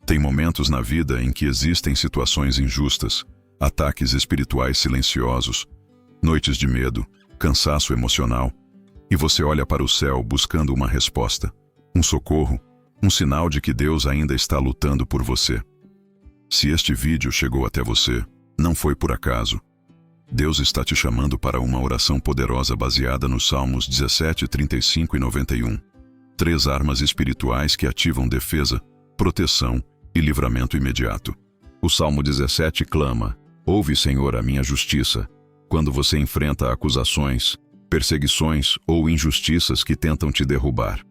Tem momentos na vida em que existem situações injustas, ataques espirituais silenciosos, noites de medo, cansaço emocional, e você olha para o céu buscando uma resposta, um socorro, um sinal de que Deus ainda está lutando por você. Se este vídeo chegou até você, não foi por acaso. Deus está te chamando para uma oração poderosa baseada nos Salmos 17, 35 e 91. 3 armas espirituais que ativam defesa, proteção e livramento imediato. O Salmo 17 clama: ouve, Senhor, a minha justiça, quando você enfrenta acusações, perseguições ou injustiças que tentam te derrubar.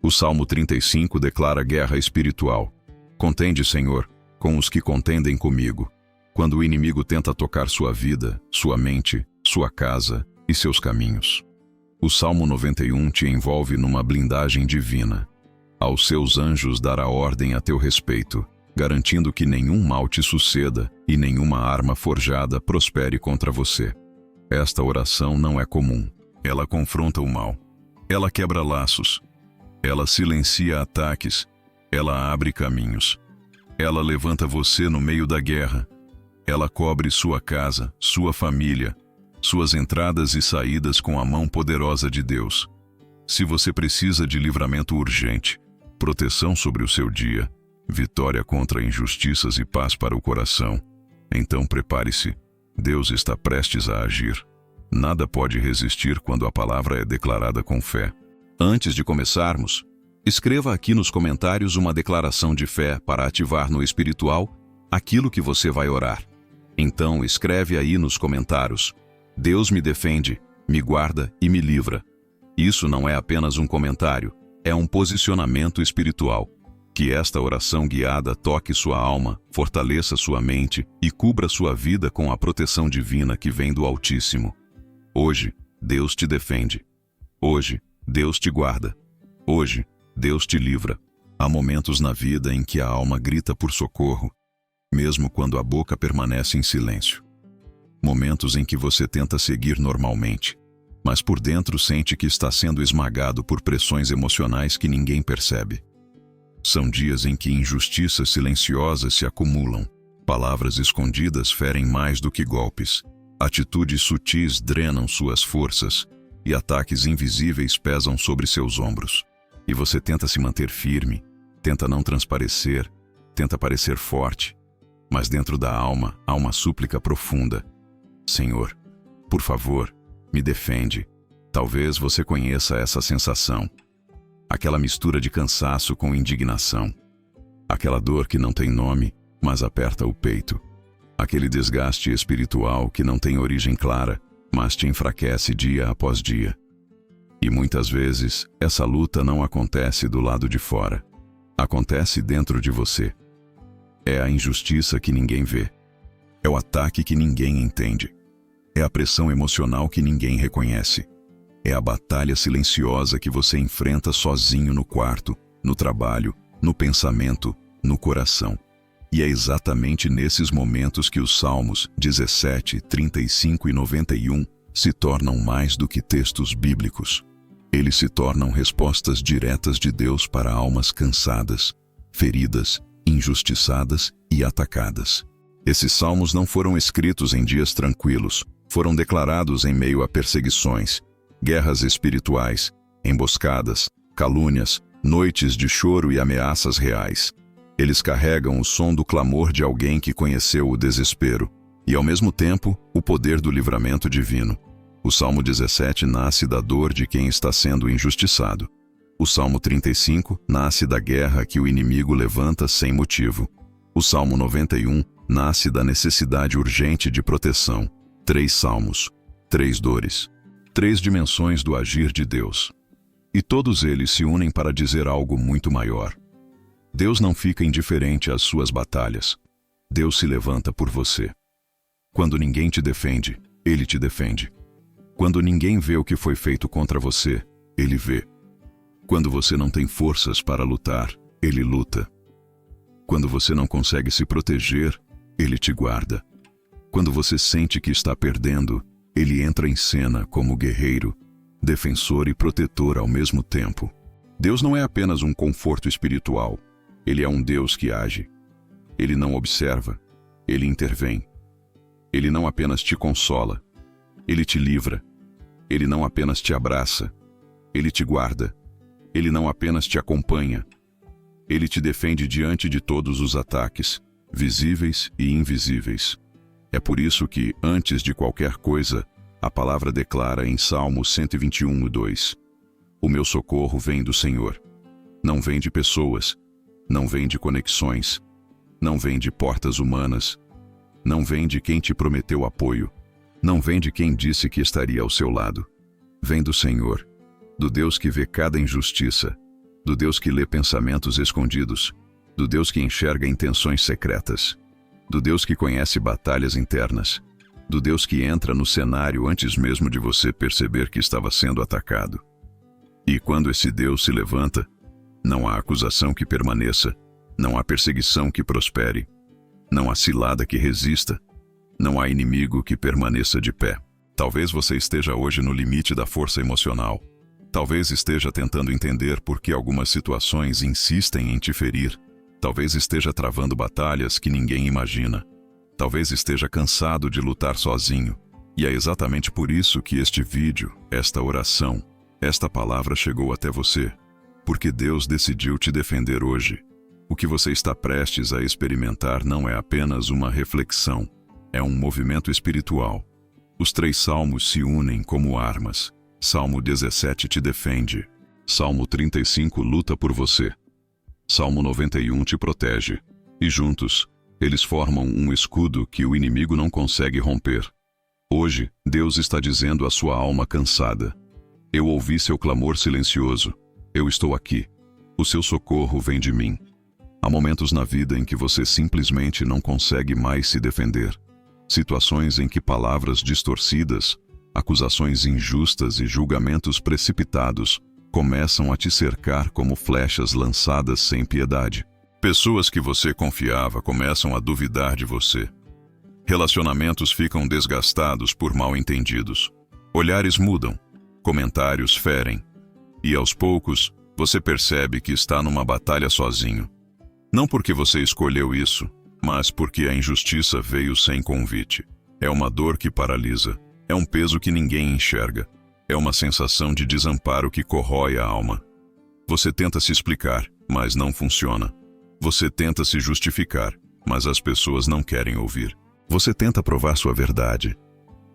O Salmo 35 declara guerra espiritual: contende, Senhor, com os que contendem comigo, quando o inimigo tenta tocar sua vida, sua mente, sua casa e seus caminhos. O Salmo 91 te envolve numa blindagem divina. Aos seus anjos dará ordem a teu respeito, garantindo que nenhum mal te suceda e nenhuma arma forjada prospere contra você. Esta oração não é comum. Ela confronta o mal. Ela quebra laços. Ela silencia ataques. Ela abre caminhos. Ela levanta você no meio da guerra. Ela cobre sua casa, sua família, suas entradas e saídas com a mão poderosa de Deus. Se você precisa de livramento urgente, proteção sobre o seu dia, vitória contra injustiças e paz para o coração, então prepare-se. Deus está prestes a agir. Nada pode resistir quando a palavra é declarada com fé. Antes de começarmos, escreva aqui nos comentários uma declaração de fé para ativar no espiritual aquilo que você vai orar. Então escreve aí nos comentários: Deus me defende, me guarda e me livra. Isso não é apenas um comentário, é um posicionamento espiritual. Que esta oração guiada toque sua alma, fortaleça sua mente e cubra sua vida com a proteção divina que vem do Altíssimo. Hoje, Deus te defende. Hoje, Deus te guarda. Hoje, Deus te livra. Há momentos na vida em que a alma grita por socorro, mesmo quando a boca permanece em silêncio. Momentos em que você tenta seguir normalmente, mas por dentro sente que está sendo esmagado por pressões emocionais que ninguém percebe. São dias em que injustiças silenciosas se acumulam, palavras escondidas ferem mais do que golpes, atitudes sutis drenam suas forças e ataques invisíveis pesam sobre seus ombros. E você tenta se manter firme, tenta não transparecer, tenta parecer forte, mas dentro da alma há uma súplica profunda: Senhor, por favor, me defende. Talvez você conheça essa sensação. Aquela mistura de cansaço com indignação. Aquela dor que não tem nome, mas aperta o peito. Aquele desgaste espiritual que não tem origem clara, mas te enfraquece dia após dia. E muitas vezes, essa luta não acontece do lado de fora. Acontece dentro de você. É a injustiça que ninguém vê. É o ataque que ninguém entende. É a pressão emocional que ninguém reconhece. É a batalha silenciosa que você enfrenta sozinho no quarto, no trabalho, no pensamento, no coração. E é exatamente nesses momentos que os Salmos 17, 35 e 91 se tornam mais do que textos bíblicos. Eles se tornam respostas diretas de Deus para almas cansadas, feridas, injustiçadas e atacadas. Esses salmos não foram escritos em dias tranquilos, foram declarados em meio a perseguições, guerras espirituais, emboscadas, calúnias, noites de choro e ameaças reais. Eles carregam o som do clamor de alguém que conheceu o desespero e, ao mesmo tempo, o poder do livramento divino. O Salmo 17 nasce da dor de quem está sendo injustiçado. O Salmo 35 nasce da guerra que o inimigo levanta sem motivo. O Salmo 91 nasce da necessidade urgente de proteção. 3 salmos, 3 dores, 3 dimensões do agir de Deus. E todos eles se unem para dizer algo muito maior. Deus não fica indiferente às suas batalhas. Deus se levanta por você. Quando ninguém te defende, Ele te defende. Quando ninguém vê o que foi feito contra você, Ele vê. Quando você não tem forças para lutar, Ele luta. Quando você não consegue se proteger, Ele te guarda. Quando você sente que está perdendo, Ele entra em cena como guerreiro, defensor e protetor ao mesmo tempo. Deus não é apenas um conforto espiritual. Ele é um Deus que age. Ele não observa, ele intervém. Ele não apenas te consola, ele te livra. Ele não apenas te abraça, ele te guarda. Ele não apenas te acompanha, ele te defende diante de todos os ataques, visíveis e invisíveis. É por isso que, antes de qualquer coisa, a palavra declara em Salmo 121:2: o meu socorro vem do Senhor. Não vem de pessoas, não vem de conexões, não vem de portas humanas, não vem de quem te prometeu apoio, não vem de quem disse que estaria ao seu lado. Vem do Senhor, do Deus que vê cada injustiça, do Deus que lê pensamentos escondidos, do Deus que enxerga intenções secretas, do Deus que conhece batalhas internas, do Deus que entra no cenário antes mesmo de você perceber que estava sendo atacado. E quando esse Deus se levanta, não há acusação que permaneça, não há perseguição que prospere, não há cilada que resista, não há inimigo que permaneça de pé. Talvez você esteja hoje no limite da força emocional. Talvez esteja tentando entender por que algumas situações insistem em te ferir. Talvez esteja travando batalhas que ninguém imagina. Talvez esteja cansado de lutar sozinho. E é exatamente por isso que este vídeo, esta oração, esta palavra chegou até você. Porque Deus decidiu te defender hoje. O que você está prestes a experimentar não é apenas uma reflexão, é um movimento espiritual. Os 3 salmos se unem como armas. Salmo 17 te defende. Salmo 35 luta por você. Salmo 91 te protege. E juntos, eles formam um escudo que o inimigo não consegue romper. Hoje, Deus está dizendo à sua alma cansada: eu ouvi seu clamor silencioso. Eu estou aqui. O seu socorro vem de mim. Há momentos na vida em que você simplesmente não consegue mais se defender. Situações em que palavras distorcidas, acusações injustas e julgamentos precipitados começam a te cercar como flechas lançadas sem piedade. Pessoas que você confiava começam a duvidar de você. Relacionamentos ficam desgastados por mal-entendidos. Olhares mudam, comentários ferem. E aos poucos, você percebe que está numa batalha sozinho. Não porque você escolheu isso, mas porque a injustiça veio sem convite. É uma dor que paralisa. É um peso que ninguém enxerga. É uma sensação de desamparo que corrói a alma. Você tenta se explicar, mas não funciona. Você tenta se justificar, mas as pessoas não querem ouvir. Você tenta provar sua verdade,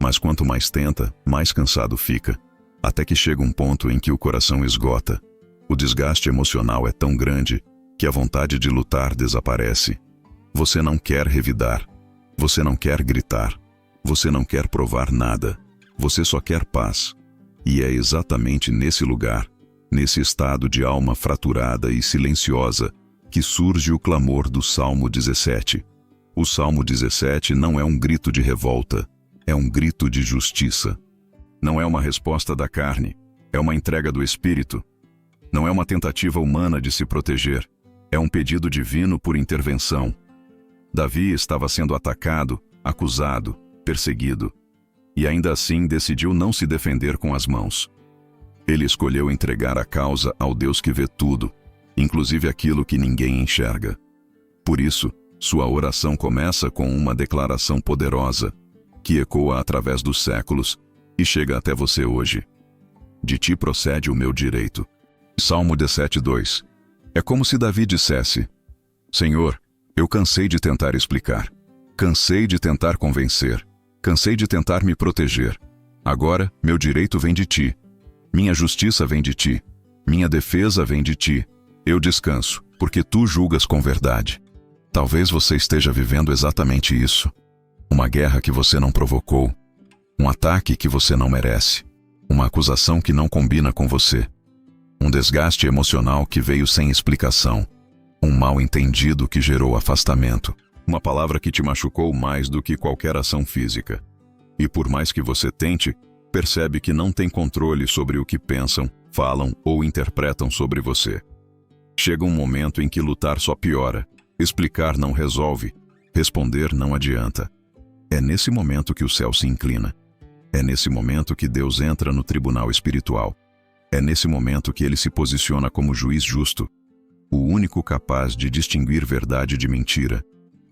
mas quanto mais tenta, mais cansado fica. Até que chega um ponto em que o coração esgota. O desgaste emocional é tão grande que a vontade de lutar desaparece. Você não quer revidar. Você não quer gritar. Você não quer provar nada. Você só quer paz. E é exatamente nesse lugar, nesse estado de alma fraturada e silenciosa, que surge o clamor do Salmo 17. O Salmo 17 não é um grito de revolta, é um grito de justiça. Não é uma resposta da carne, é uma entrega do Espírito. Não é uma tentativa humana de se proteger, é um pedido divino por intervenção. Davi estava sendo atacado, acusado, perseguido, e ainda assim decidiu não se defender com as mãos. Ele escolheu entregar a causa ao Deus que vê tudo, inclusive aquilo que ninguém enxerga. Por isso, sua oração começa com uma declaração poderosa, que ecoa através dos séculos e chega até você hoje. De ti procede o meu direito. Salmo 17:2. É como se Davi dissesse: Senhor, eu cansei de tentar explicar, cansei de tentar convencer, cansei de tentar me proteger. Agora, meu direito vem de ti. Minha justiça vem de ti. Minha defesa vem de ti. Eu descanso, porque tu julgas com verdade. Talvez você esteja vivendo exatamente isso. Uma guerra que você não provocou. Um ataque que você não merece. Uma acusação que não combina com você. Um desgaste emocional que veio sem explicação. Um mal-entendido que gerou afastamento. Uma palavra que te machucou mais do que qualquer ação física. E por mais que você tente, percebe que não tem controle sobre o que pensam, falam ou interpretam sobre você. Chega um momento em que lutar só piora, explicar não resolve, responder não adianta. É nesse momento que o céu se inclina. É nesse momento que Deus entra no tribunal espiritual. É nesse momento que ele se posiciona como juiz justo. o único capaz de distinguir verdade de mentira,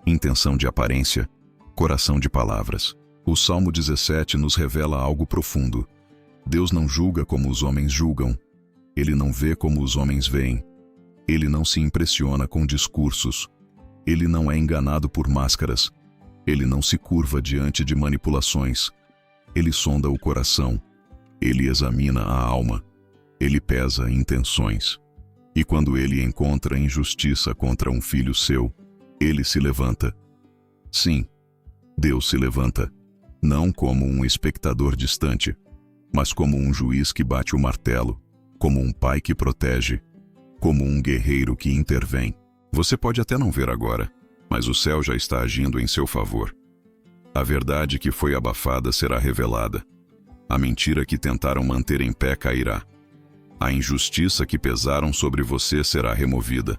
intenção de aparência, coração de palavras. O Salmo 17 nos revela algo profundo. Deus não julga como os homens julgam. Ele não vê como os homens veem. Ele não se impressiona com discursos. Ele não é enganado por máscaras. Ele não se curva diante de manipulações. Ele sonda o coração. Ele examina a alma. Ele pesa intenções. E quando ele encontra injustiça contra um filho seu, ele se levanta. Sim, Deus se levanta, não como um espectador distante, mas como um juiz que bate o martelo, como um pai que protege, como um guerreiro que intervém. Você pode até não ver agora, mas o céu já está agindo em seu favor. A verdade que foi abafada será revelada. A mentira que tentaram manter em pé cairá. A injustiça que pesaram sobre você será removida.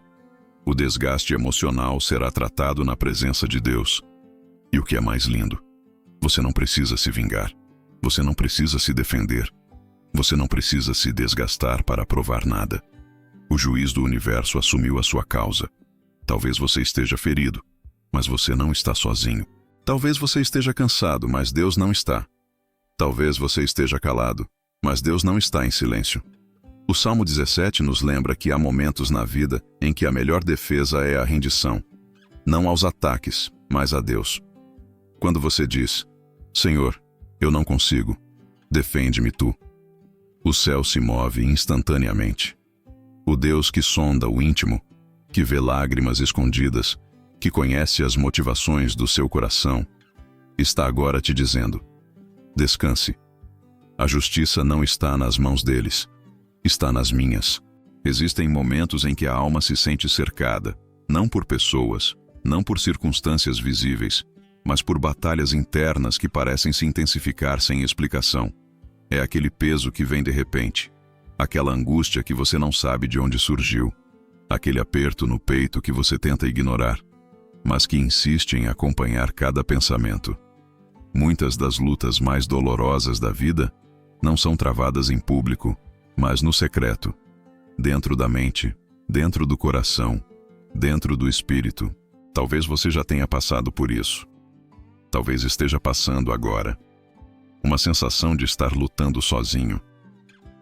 O desgaste emocional será tratado na presença de Deus. E o que é mais lindo? Você não precisa se vingar. Você não precisa se defender. Você não precisa se desgastar para provar nada. O juiz do universo assumiu a sua causa. Talvez você esteja ferido, mas você não está sozinho. Talvez você esteja cansado, mas Deus não está. Talvez você esteja calado, mas Deus não está em silêncio. O Salmo 17 nos lembra que há momentos na vida em que a melhor defesa é a rendição, não aos ataques, mas a Deus. Quando você diz, Senhor, eu não consigo, defende-me tu. O céu se move instantaneamente. O Deus que sonda o íntimo, que vê lágrimas escondidas, que conhece as motivações do seu coração, está agora te dizendo, descanse. A justiça não está nas mãos deles, está nas minhas. Existem momentos em que a alma se sente cercada, não por pessoas, não por circunstâncias visíveis, mas por batalhas internas que parecem se intensificar sem explicação. É aquele peso que vem de repente, aquela angústia que você não sabe de onde surgiu, aquele aperto no peito que você tenta ignorar, mas que insiste em acompanhar cada pensamento. Muitas das lutas mais dolorosas da vida não são travadas em público, mas no secreto, dentro da mente, dentro do coração, dentro do espírito. Talvez você já tenha passado por isso. Talvez esteja passando agora. Uma sensação de estar lutando sozinho.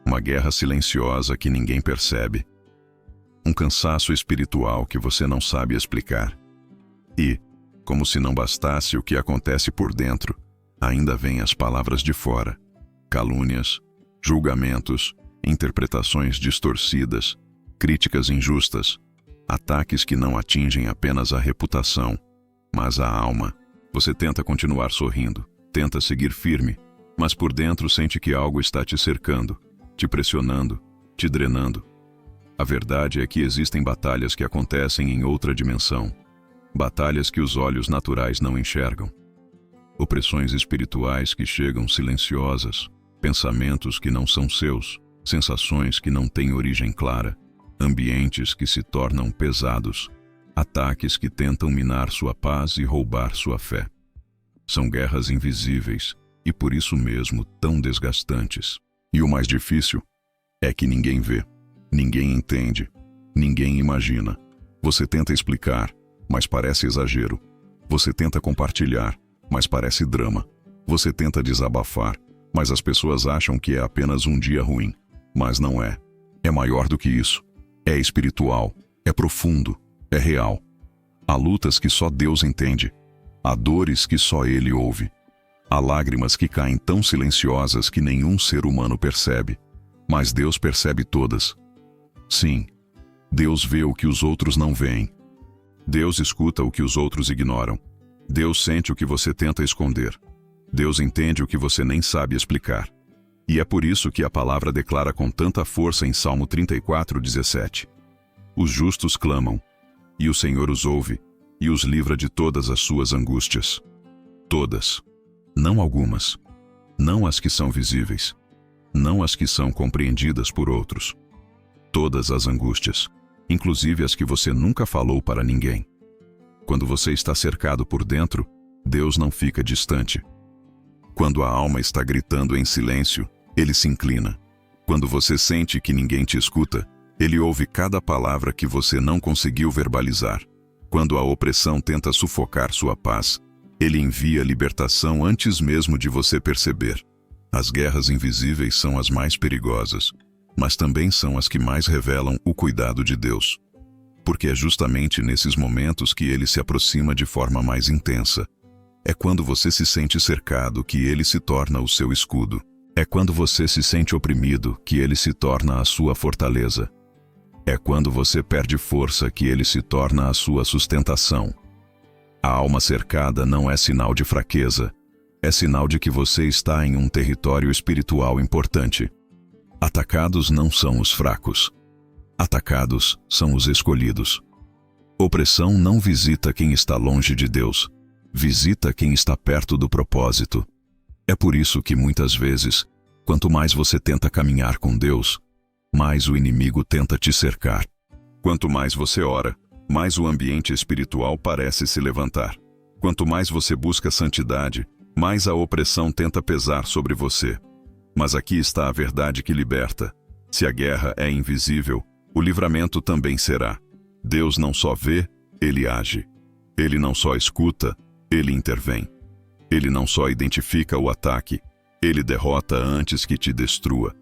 Uma guerra silenciosa que ninguém percebe. Um cansaço espiritual que você não sabe explicar. E, como se não bastasse o que acontece por dentro, ainda vêm as palavras de fora. Calúnias, julgamentos, interpretações distorcidas, críticas injustas, ataques que não atingem apenas a reputação, mas a alma. Você tenta continuar sorrindo, tenta seguir firme, mas por dentro sente que algo está te cercando, te pressionando, te drenando. A verdade é que existem batalhas que acontecem em outra dimensão, batalhas que os olhos naturais não enxergam. Opressões espirituais que chegam silenciosas, pensamentos que não são seus, sensações que não têm origem clara, ambientes que se tornam pesados, ataques que tentam minar sua paz e roubar sua fé. São guerras invisíveis e por isso mesmo tão desgastantes. E o mais difícil é que ninguém vê, ninguém entende, ninguém imagina. Você tenta explicar, mas parece exagero. Você tenta compartilhar, mas parece drama. Você tenta desabafar, mas as pessoas acham que é apenas um dia ruim. Mas não é. É maior do que isso. É espiritual, é profundo, é real. Há lutas que só Deus entende. Há dores que só Ele ouve. Há lágrimas que caem tão silenciosas que nenhum ser humano percebe. Mas Deus percebe todas. Sim, Deus vê o que os outros não veem. Deus escuta o que os outros ignoram. Deus sente o que você tenta esconder. Deus entende o que você nem sabe explicar. E é por isso que a palavra declara com tanta força em Salmo 34:17. Os justos clamam, e o Senhor os ouve, e os livra de todas as suas angústias. Todas. Não algumas. Não as que são visíveis. Não as que são compreendidas por outros. Todas as angústias, inclusive as que você nunca falou para ninguém. Quando você está cercado por dentro, Deus não fica distante. Quando a alma está gritando em silêncio, Ele se inclina. Quando você sente que ninguém te escuta, Ele ouve cada palavra que você não conseguiu verbalizar. Quando a opressão tenta sufocar sua paz, ele envia libertação antes mesmo de você perceber. As guerras invisíveis são as mais perigosas, mas também são as que mais revelam o cuidado de Deus. Porque é justamente nesses momentos que ele se aproxima de forma mais intensa. É quando você se sente cercado que ele se torna o seu escudo. É quando você se sente oprimido que ele se torna a sua fortaleza. É quando você perde força que ele se torna a sua sustentação. A alma cercada não é sinal de fraqueza, é sinal de que você está em um território espiritual importante. Atacados não são os fracos. Atacados são os escolhidos. Opressão não visita quem está longe de Deus, visita quem está perto do propósito. É por isso que muitas vezes, quanto mais você tenta caminhar com Deus, mais o inimigo tenta te cercar. Quanto mais você ora, mais o ambiente espiritual parece se levantar. Quanto mais você busca santidade, mais a opressão tenta pesar sobre você. Mas aqui está a verdade que liberta. Se a guerra é invisível, o livramento também será. Deus não só vê, ele age. Ele não só escuta, ele intervém. Ele não só identifica o ataque, ele derrota antes que te destrua.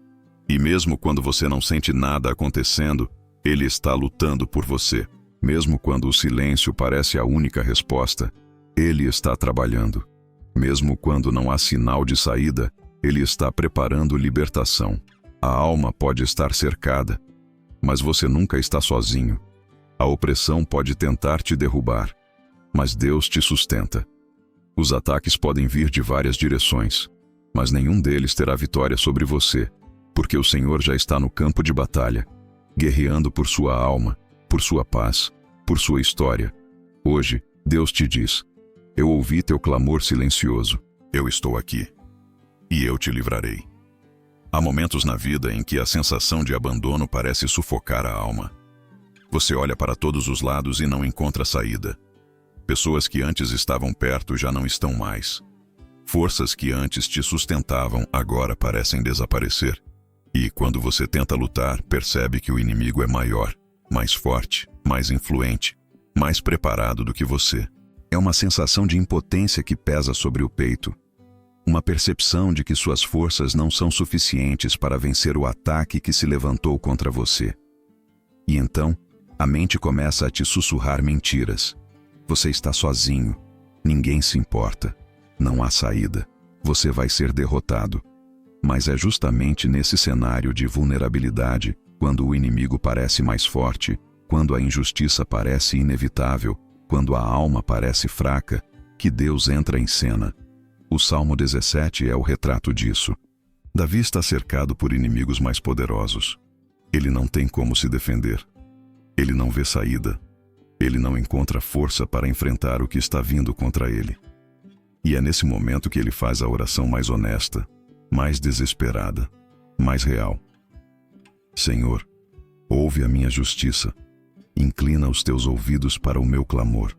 E mesmo quando você não sente nada acontecendo, ele está lutando por você. Mesmo quando o silêncio parece a única resposta, ele está trabalhando. Mesmo quando não há sinal de saída, ele está preparando libertação. A alma pode estar cercada, mas você nunca está sozinho. A opressão pode tentar te derrubar, mas Deus te sustenta. Os ataques podem vir de várias direções, mas nenhum deles terá vitória sobre você, porque o Senhor já está no campo de batalha, guerreando por sua alma, por sua paz, por sua história. Hoje, Deus te diz: eu ouvi teu clamor silencioso, eu estou aqui, e eu te livrarei. Há momentos na vida em que a sensação de abandono parece sufocar a alma. Você olha para todos os lados e não encontra saída. Pessoas que antes estavam perto já não estão mais. Forças que antes te sustentavam agora parecem desaparecer. E quando você tenta lutar, percebe que o inimigo é maior, mais forte, mais influente, mais preparado do que você. É uma sensação de impotência que pesa sobre o peito. Uma percepção de que suas forças não são suficientes para vencer o ataque que se levantou contra você. E então, a mente começa a te sussurrar mentiras. Você está sozinho. Ninguém se importa. Não há saída. Você vai ser derrotado. Mas é justamente nesse cenário de vulnerabilidade, quando o inimigo parece mais forte, quando a injustiça parece inevitável, quando a alma parece fraca, que Deus entra em cena. O Salmo 17 é o retrato disso. Davi está cercado por inimigos mais poderosos. Ele não tem como se defender. Ele não vê saída. Ele não encontra força para enfrentar o que está vindo contra ele. E é nesse momento que ele faz a oração mais honesta, mais desesperada, mais real. Senhor, ouve a minha justiça. Inclina os teus ouvidos para o meu clamor.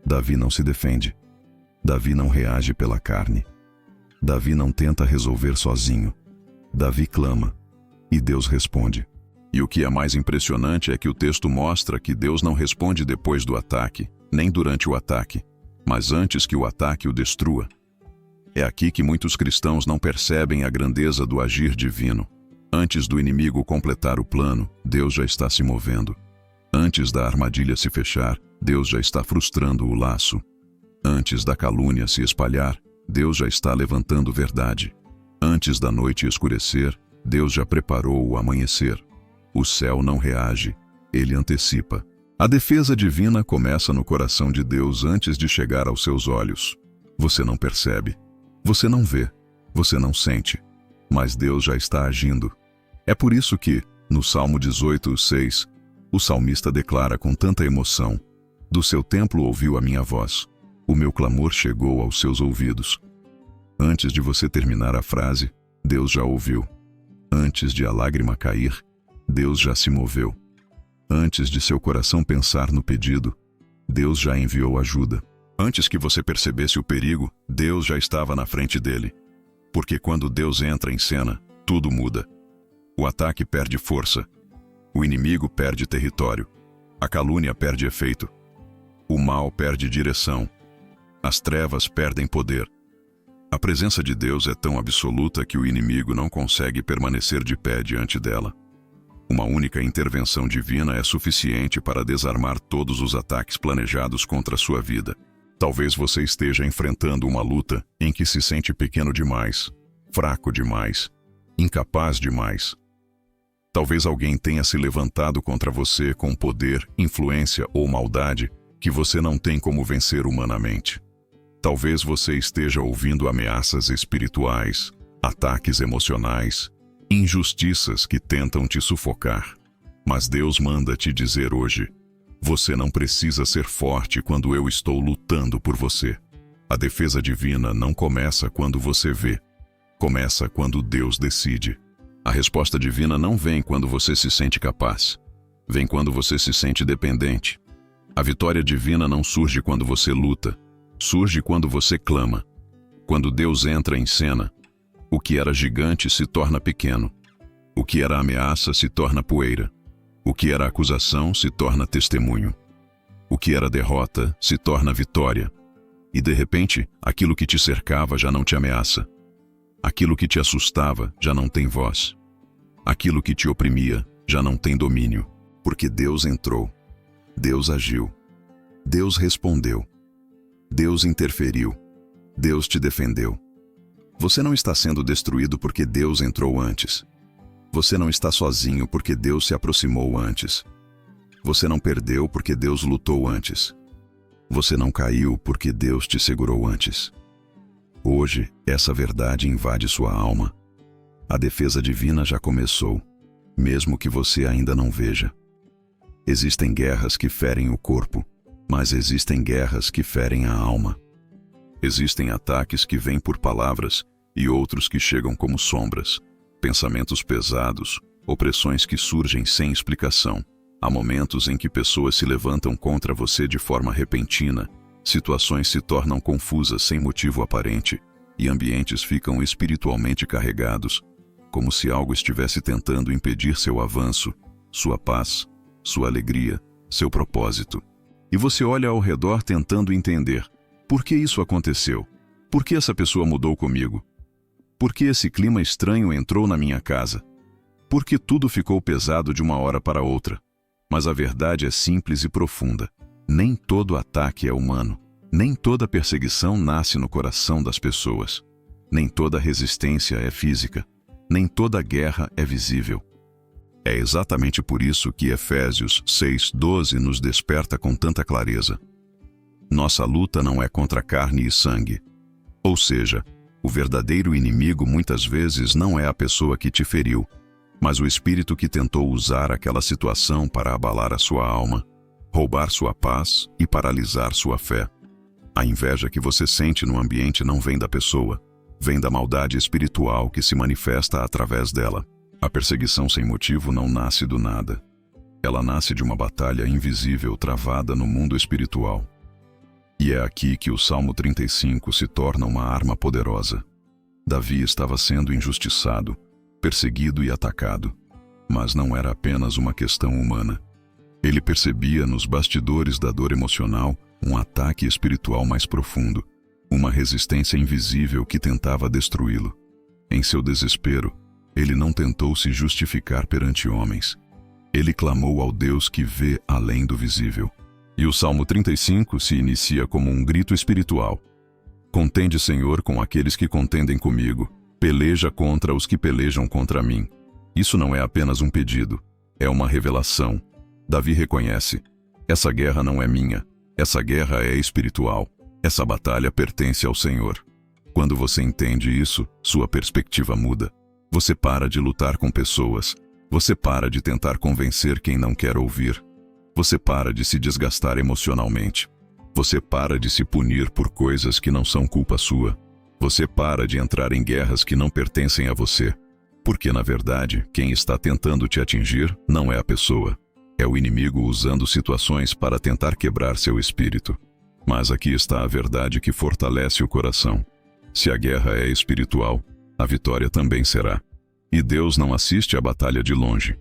Davi não se defende. Davi não reage pela carne. Davi não tenta resolver sozinho. Davi clama, e Deus responde. E o que é mais impressionante é que o texto mostra que Deus não responde depois do ataque, nem durante o ataque, mas antes que o ataque o destrua. É aqui que muitos cristãos não percebem a grandeza do agir divino. Antes do inimigo completar o plano, Deus já está se movendo. Antes da armadilha se fechar, Deus já está frustrando o laço. Antes da calúnia se espalhar, Deus já está levantando verdade. Antes da noite escurecer, Deus já preparou o amanhecer. O céu não reage, ele antecipa. A defesa divina começa no coração de Deus antes de chegar aos seus olhos. Você não percebe, você não vê, você não sente, mas Deus já está agindo. É por isso que, no Salmo 18:6, o salmista declara com tanta emoção: do seu templo ouviu a minha voz. O meu clamor chegou aos seus ouvidos. Antes de você terminar a frase, Deus já ouviu. Antes de a lágrima cair, Deus já se moveu. Antes de seu coração pensar no pedido, Deus já enviou ajuda. Antes que você percebesse o perigo, Deus já estava na frente dele. Porque quando Deus entra em cena, tudo muda. O ataque perde força. O inimigo perde território. A calúnia perde efeito. O mal perde direção. As trevas perdem poder. A presença de Deus é tão absoluta que o inimigo não consegue permanecer de pé diante dela. Uma única intervenção divina é suficiente para desarmar todos os ataques planejados contra a sua vida. Talvez você esteja enfrentando uma luta em que se sente pequeno demais, fraco demais, incapaz demais. Talvez alguém tenha se levantado contra você com poder, influência ou maldade que você não tem como vencer humanamente. Talvez você esteja ouvindo ameaças espirituais, ataques emocionais, injustiças que tentam te sufocar. Mas Deus manda te dizer hoje: você não precisa ser forte quando eu estou lutando por você. A defesa divina não começa quando você vê. Começa quando Deus decide. A resposta divina não vem quando você se sente capaz. Vem quando você se sente dependente. A vitória divina não surge quando você luta. Surge quando você clama. Quando Deus entra em cena, o que era gigante se torna pequeno. O que era ameaça se torna poeira. O que era acusação se torna testemunho. O que era derrota se torna vitória. E de repente, aquilo que te cercava já não te ameaça. Aquilo que te assustava já não tem voz. Aquilo que te oprimia já não tem domínio. Porque Deus entrou. Deus agiu. Deus respondeu. Deus interferiu. Deus te defendeu. Você não está sendo destruído porque Deus entrou antes. Você não está sozinho porque Deus se aproximou antes. Você não perdeu porque Deus lutou antes. Você não caiu porque Deus te segurou antes. Hoje, essa verdade invade sua alma. A defesa divina já começou, mesmo que você ainda não veja. Existem guerras que ferem o corpo, mas existem guerras que ferem a alma. Existem ataques que vêm por palavras e outros que chegam como sombras, pensamentos pesados, opressões que surgem sem explicação. Há momentos em que pessoas se levantam contra você de forma repentina, situações se tornam confusas sem motivo aparente e ambientes ficam espiritualmente carregados, como se algo estivesse tentando impedir seu avanço, sua paz, sua alegria, seu propósito. E você olha ao redor tentando entender: por que isso aconteceu? Por que essa pessoa mudou comigo? Por que esse clima estranho entrou na minha casa? Por que tudo ficou pesado de uma hora para outra? Mas a verdade é simples e profunda. Nem todo ataque é humano. Nem toda perseguição nasce no coração das pessoas. Nem toda resistência é física. Nem toda guerra é visível. É exatamente por isso que Efésios 6:12 nos desperta com tanta clareza. Nossa luta não é contra carne e sangue. Ou seja, o verdadeiro inimigo muitas vezes não é a pessoa que te feriu, mas o espírito que tentou usar aquela situação para abalar a sua alma, roubar sua paz e paralisar sua fé. A inveja que você sente no ambiente não vem da pessoa, vem da maldade espiritual que se manifesta através dela. A perseguição sem motivo não nasce do nada. Ela nasce de uma batalha invisível travada no mundo espiritual. E é aqui que o Salmo 35 se torna uma arma poderosa. Davi estava sendo injustiçado, perseguido e atacado, mas não era apenas uma questão humana. Ele percebia nos bastidores da dor emocional um ataque espiritual mais profundo, uma resistência invisível que tentava destruí-lo. Em seu desespero, ele não tentou se justificar perante homens. Ele clamou ao Deus que vê além do visível. E o Salmo 35 se inicia como um grito espiritual. Contende, Senhor, com aqueles que contendem comigo. Peleja contra os que pelejam contra mim. Isso não é apenas um pedido, é uma revelação. Davi reconhece: essa guerra não é minha, essa guerra é espiritual. Essa batalha pertence ao Senhor. Quando você entende isso, sua perspectiva muda. Você para de lutar com pessoas. Você para de tentar convencer quem não quer ouvir. Você para de se desgastar emocionalmente. Você para de se punir por coisas que não são culpa sua. Você para de entrar em guerras que não pertencem a você. Porque, na verdade, quem está tentando te atingir não é a pessoa. É o inimigo usando situações para tentar quebrar seu espírito. Mas aqui está a verdade que fortalece o coração. Se a guerra é espiritual, a vitória também será. E Deus não assiste à batalha de longe.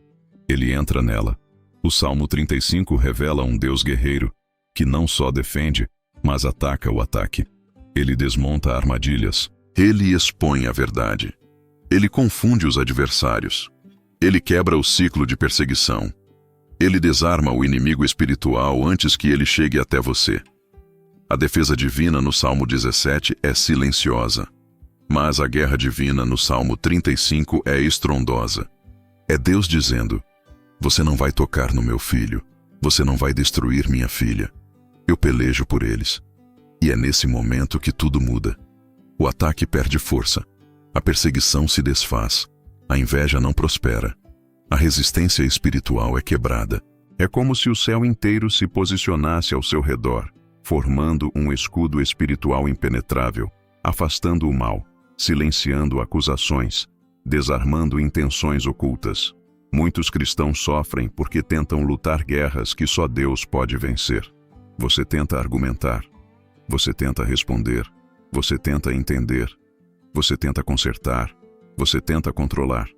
Ele entra nela. O Salmo 35 revela um Deus guerreiro, que não só defende, mas ataca o ataque. Ele desmonta armadilhas. Ele expõe a verdade. Ele confunde os adversários. Ele quebra o ciclo de perseguição. Ele desarma o inimigo espiritual antes que ele chegue até você. A defesa divina no Salmo 17 é silenciosa, mas a guerra divina no Salmo 35 é estrondosa. É Deus dizendo: você não vai tocar no meu filho, você não vai destruir minha filha. Eu pelejo por eles. E é nesse momento que tudo muda. O ataque perde força, a perseguição se desfaz, a inveja não prospera, a resistência espiritual é quebrada. É como se o céu inteiro se posicionasse ao seu redor, formando um escudo espiritual impenetrável, afastando o mal, silenciando acusações, desarmando intenções ocultas. Muitos cristãos sofrem porque tentam lutar guerras que só Deus pode vencer. Você tenta argumentar, você tenta responder, você tenta entender, você tenta consertar, você tenta controlar,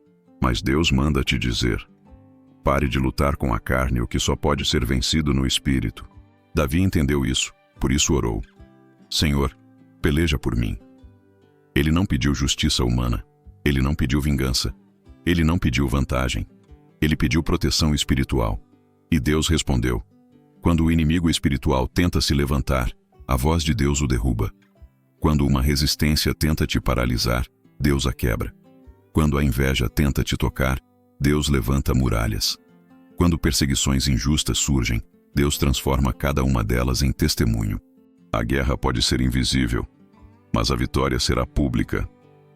mas Deus manda te dizer: pare de lutar com a carne, o que só pode ser vencido no Espírito. Davi entendeu isso, por isso orou: Senhor, peleja por mim. Ele não pediu justiça humana, ele não pediu vingança, ele não pediu vantagem, ele pediu proteção espiritual. E Deus respondeu. Quando o inimigo espiritual tenta se levantar, a voz de Deus o derruba. Quando uma resistência tenta te paralisar, Deus a quebra. Quando a inveja tenta te tocar, Deus levanta muralhas. Quando perseguições injustas surgem, Deus transforma cada uma delas em testemunho. A guerra pode ser invisível, mas a vitória será pública.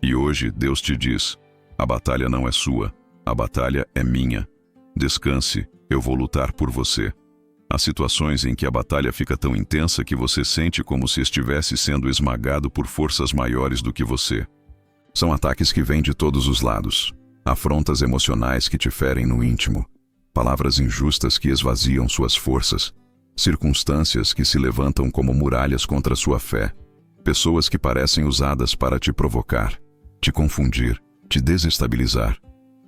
E hoje Deus te diz: a batalha não é sua, a batalha é minha. Descanse, eu vou lutar por você. Há situações em que a batalha fica tão intensa que você sente como se estivesse sendo esmagado por forças maiores do que você. São ataques que vêm de todos os lados. Afrontas emocionais que te ferem no íntimo. Palavras injustas que esvaziam suas forças. Circunstâncias que se levantam como muralhas contra sua fé. Pessoas que parecem usadas para te provocar, te confundir, te desestabilizar.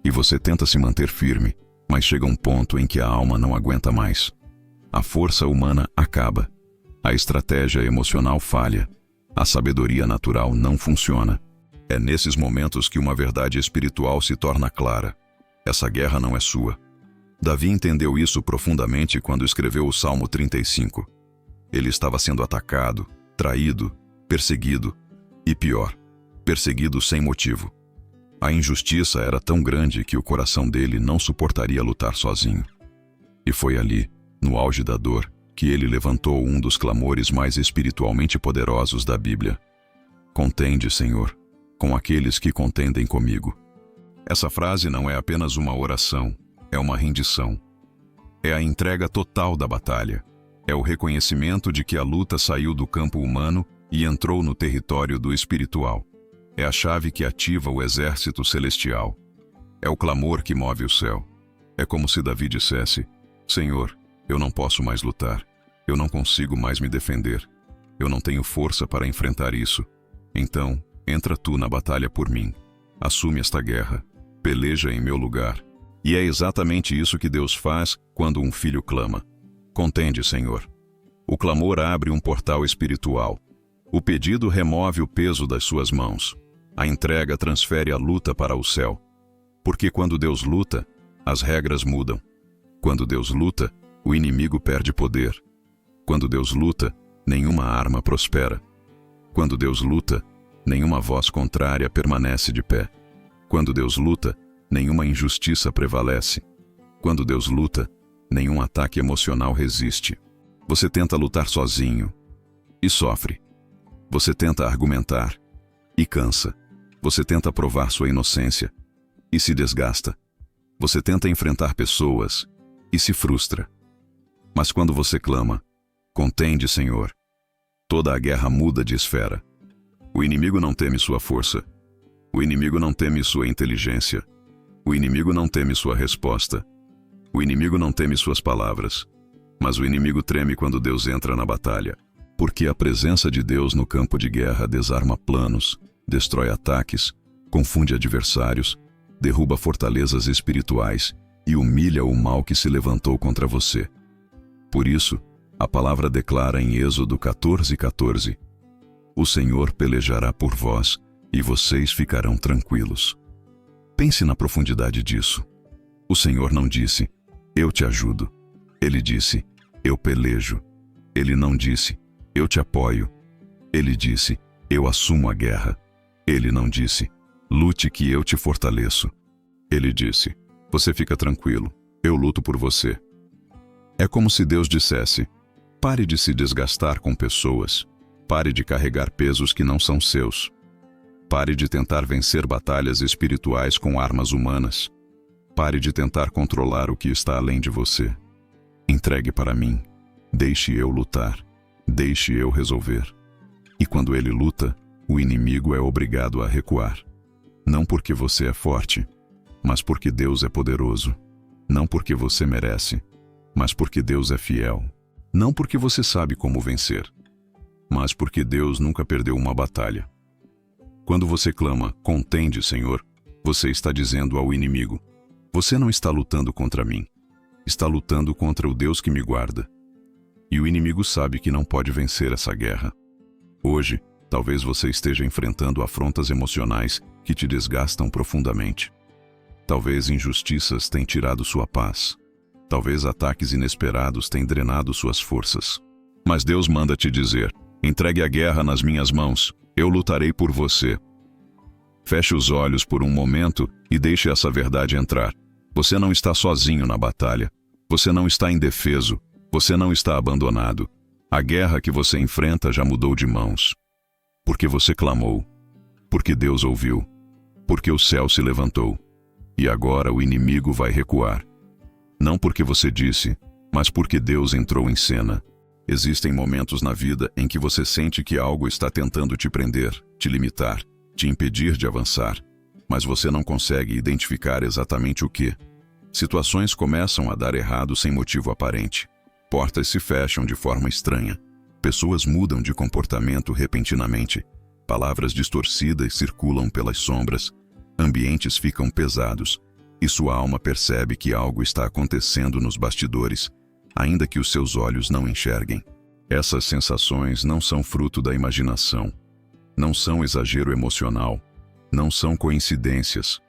E você tenta se manter firme, mas chega um ponto em que a alma não aguenta mais. A força humana acaba. A estratégia emocional falha. A sabedoria natural não funciona. É nesses momentos que uma verdade espiritual se torna clara. Essa guerra não é sua. Davi entendeu isso profundamente quando escreveu o Salmo 35. Ele estava sendo atacado, traído, perseguido e, pior, perseguido sem motivo. A injustiça era tão grande que o coração dele não suportaria lutar sozinho. E foi ali, no auge da dor, que ele levantou um dos clamores mais espiritualmente poderosos da Bíblia: contende, Senhor, com aqueles que contendem comigo. Essa frase não é apenas uma oração, é uma rendição. É a entrega total da batalha. É o reconhecimento de que a luta saiu do campo humano e entrou no território do espiritual. É a chave que ativa o exército celestial. É o clamor que move o céu. É como se Davi dissesse: Senhor, eu não posso mais lutar. Eu não consigo mais me defender. Eu não tenho força para enfrentar isso. Então, entra tu na batalha por mim. Assume esta guerra. Peleja em meu lugar. E é exatamente isso que Deus faz quando um filho clama: contende, Senhor. O clamor abre um portal espiritual. O pedido remove o peso das suas mãos. A entrega transfere a luta para o céu. Porque quando Deus luta, as regras mudam. Quando Deus luta, o inimigo perde poder. Quando Deus luta, nenhuma arma prospera. Quando Deus luta, nenhuma voz contrária permanece de pé. Quando Deus luta, nenhuma injustiça prevalece. Quando Deus luta, nenhum ataque emocional resiste. Você tenta lutar sozinho e sofre. Você tenta argumentar e cansa. Você tenta provar sua inocência e se desgasta. Você tenta enfrentar pessoas e se frustra. Mas quando você clama: contende, Senhor, toda a guerra muda de esfera. O inimigo não teme sua força. O inimigo não teme sua inteligência. O inimigo não teme sua resposta. O inimigo não teme suas palavras. Mas o inimigo treme quando Deus entra na batalha. Porque a presença de Deus no campo de guerra desarma planos, destrói ataques, confunde adversários, derruba fortalezas espirituais e humilha o mal que se levantou contra você. Por isso, a palavra declara em Êxodo 14:14: O Senhor pelejará por vós, e vocês ficarão tranquilos. Pense na profundidade disso. O Senhor não disse, eu te ajudo. Ele disse, eu pelejo. Ele não disse, eu te apoio. Ele disse, eu assumo a guerra. Ele não disse, lute que eu te fortaleço. Ele disse, você fica tranquilo, eu luto por você. É como se Deus dissesse, pare de se desgastar com pessoas. Pare de carregar pesos que não são seus. Pare de tentar vencer batalhas espirituais com armas humanas. Pare de tentar controlar o que está além de você. Entregue para mim. Deixe eu lutar. Deixe eu resolver. E quando ele luta, o inimigo é obrigado a recuar. Não porque você é forte, mas porque Deus é poderoso. Não porque você merece, mas porque Deus é fiel. Não porque você sabe como vencer, mas porque Deus nunca perdeu uma batalha. Quando você clama, contende, Senhor, você está dizendo ao inimigo, você não está lutando contra mim, está lutando contra o Deus que me guarda. E o inimigo sabe que não pode vencer essa guerra. Hoje, talvez você esteja enfrentando afrontas emocionais que te desgastam profundamente. Talvez injustiças tenham tirado sua paz. Talvez ataques inesperados tenham drenado suas forças. Mas Deus manda te dizer, entregue a guerra nas minhas mãos, eu lutarei por você. Feche os olhos por um momento e deixe essa verdade entrar. Você não está sozinho na batalha. Você não está indefeso. Você não está abandonado. A guerra que você enfrenta já mudou de mãos. Porque você clamou. Porque Deus ouviu. Porque o céu se levantou. E agora o inimigo vai recuar. Não porque você disse, mas porque Deus entrou em cena. Existem momentos na vida em que você sente que algo está tentando te prender, te limitar, te impedir de avançar, mas você não consegue identificar exatamente o que. Situações começam a dar errado sem motivo aparente. Portas se fecham de forma estranha. Pessoas mudam de comportamento repentinamente. Palavras distorcidas circulam pelas sombras. Ambientes ficam pesados. E sua alma percebe que algo está acontecendo nos bastidores, ainda que os seus olhos não enxerguem. Essas sensações não são fruto da imaginação. Não são exagero emocional. Não são coincidências.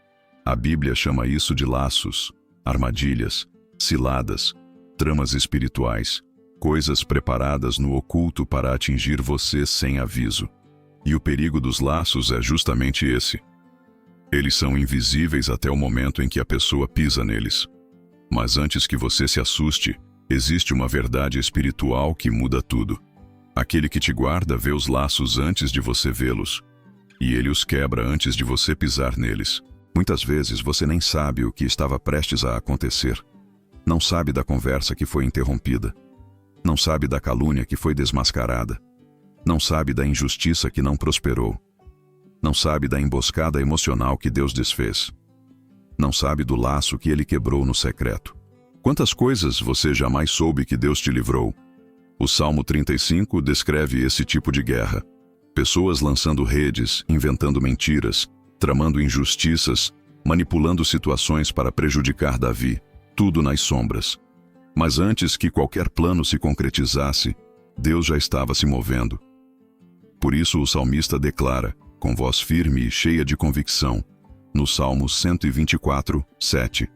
A Bíblia chama isso de laços, armadilhas, ciladas, tramas espirituais, coisas preparadas no oculto para atingir você sem aviso. E o perigo dos laços é justamente esse. Eles são invisíveis até o momento em que a pessoa pisa neles. Mas antes que você se assuste, existe uma verdade espiritual que muda tudo. Aquele que te guarda vê os laços antes de você vê-los. E ele os quebra antes de você pisar neles. Muitas vezes você nem sabe o que estava prestes a acontecer. Não sabe da conversa que foi interrompida. Não sabe da calúnia que foi desmascarada. Não sabe da injustiça que não prosperou. Não sabe da emboscada emocional que Deus desfez. Não sabe do laço que ele quebrou no secreto. Quantas coisas você jamais soube que Deus te livrou? O Salmo 35 descreve esse tipo de guerra. Pessoas lançando redes, inventando mentiras, tramando injustiças, manipulando situações para prejudicar Davi, tudo nas sombras. Mas antes que qualquer plano se concretizasse, Deus já estava se movendo. Por isso o salmista declara, com voz firme e cheia de convicção, no Salmo 124, 7,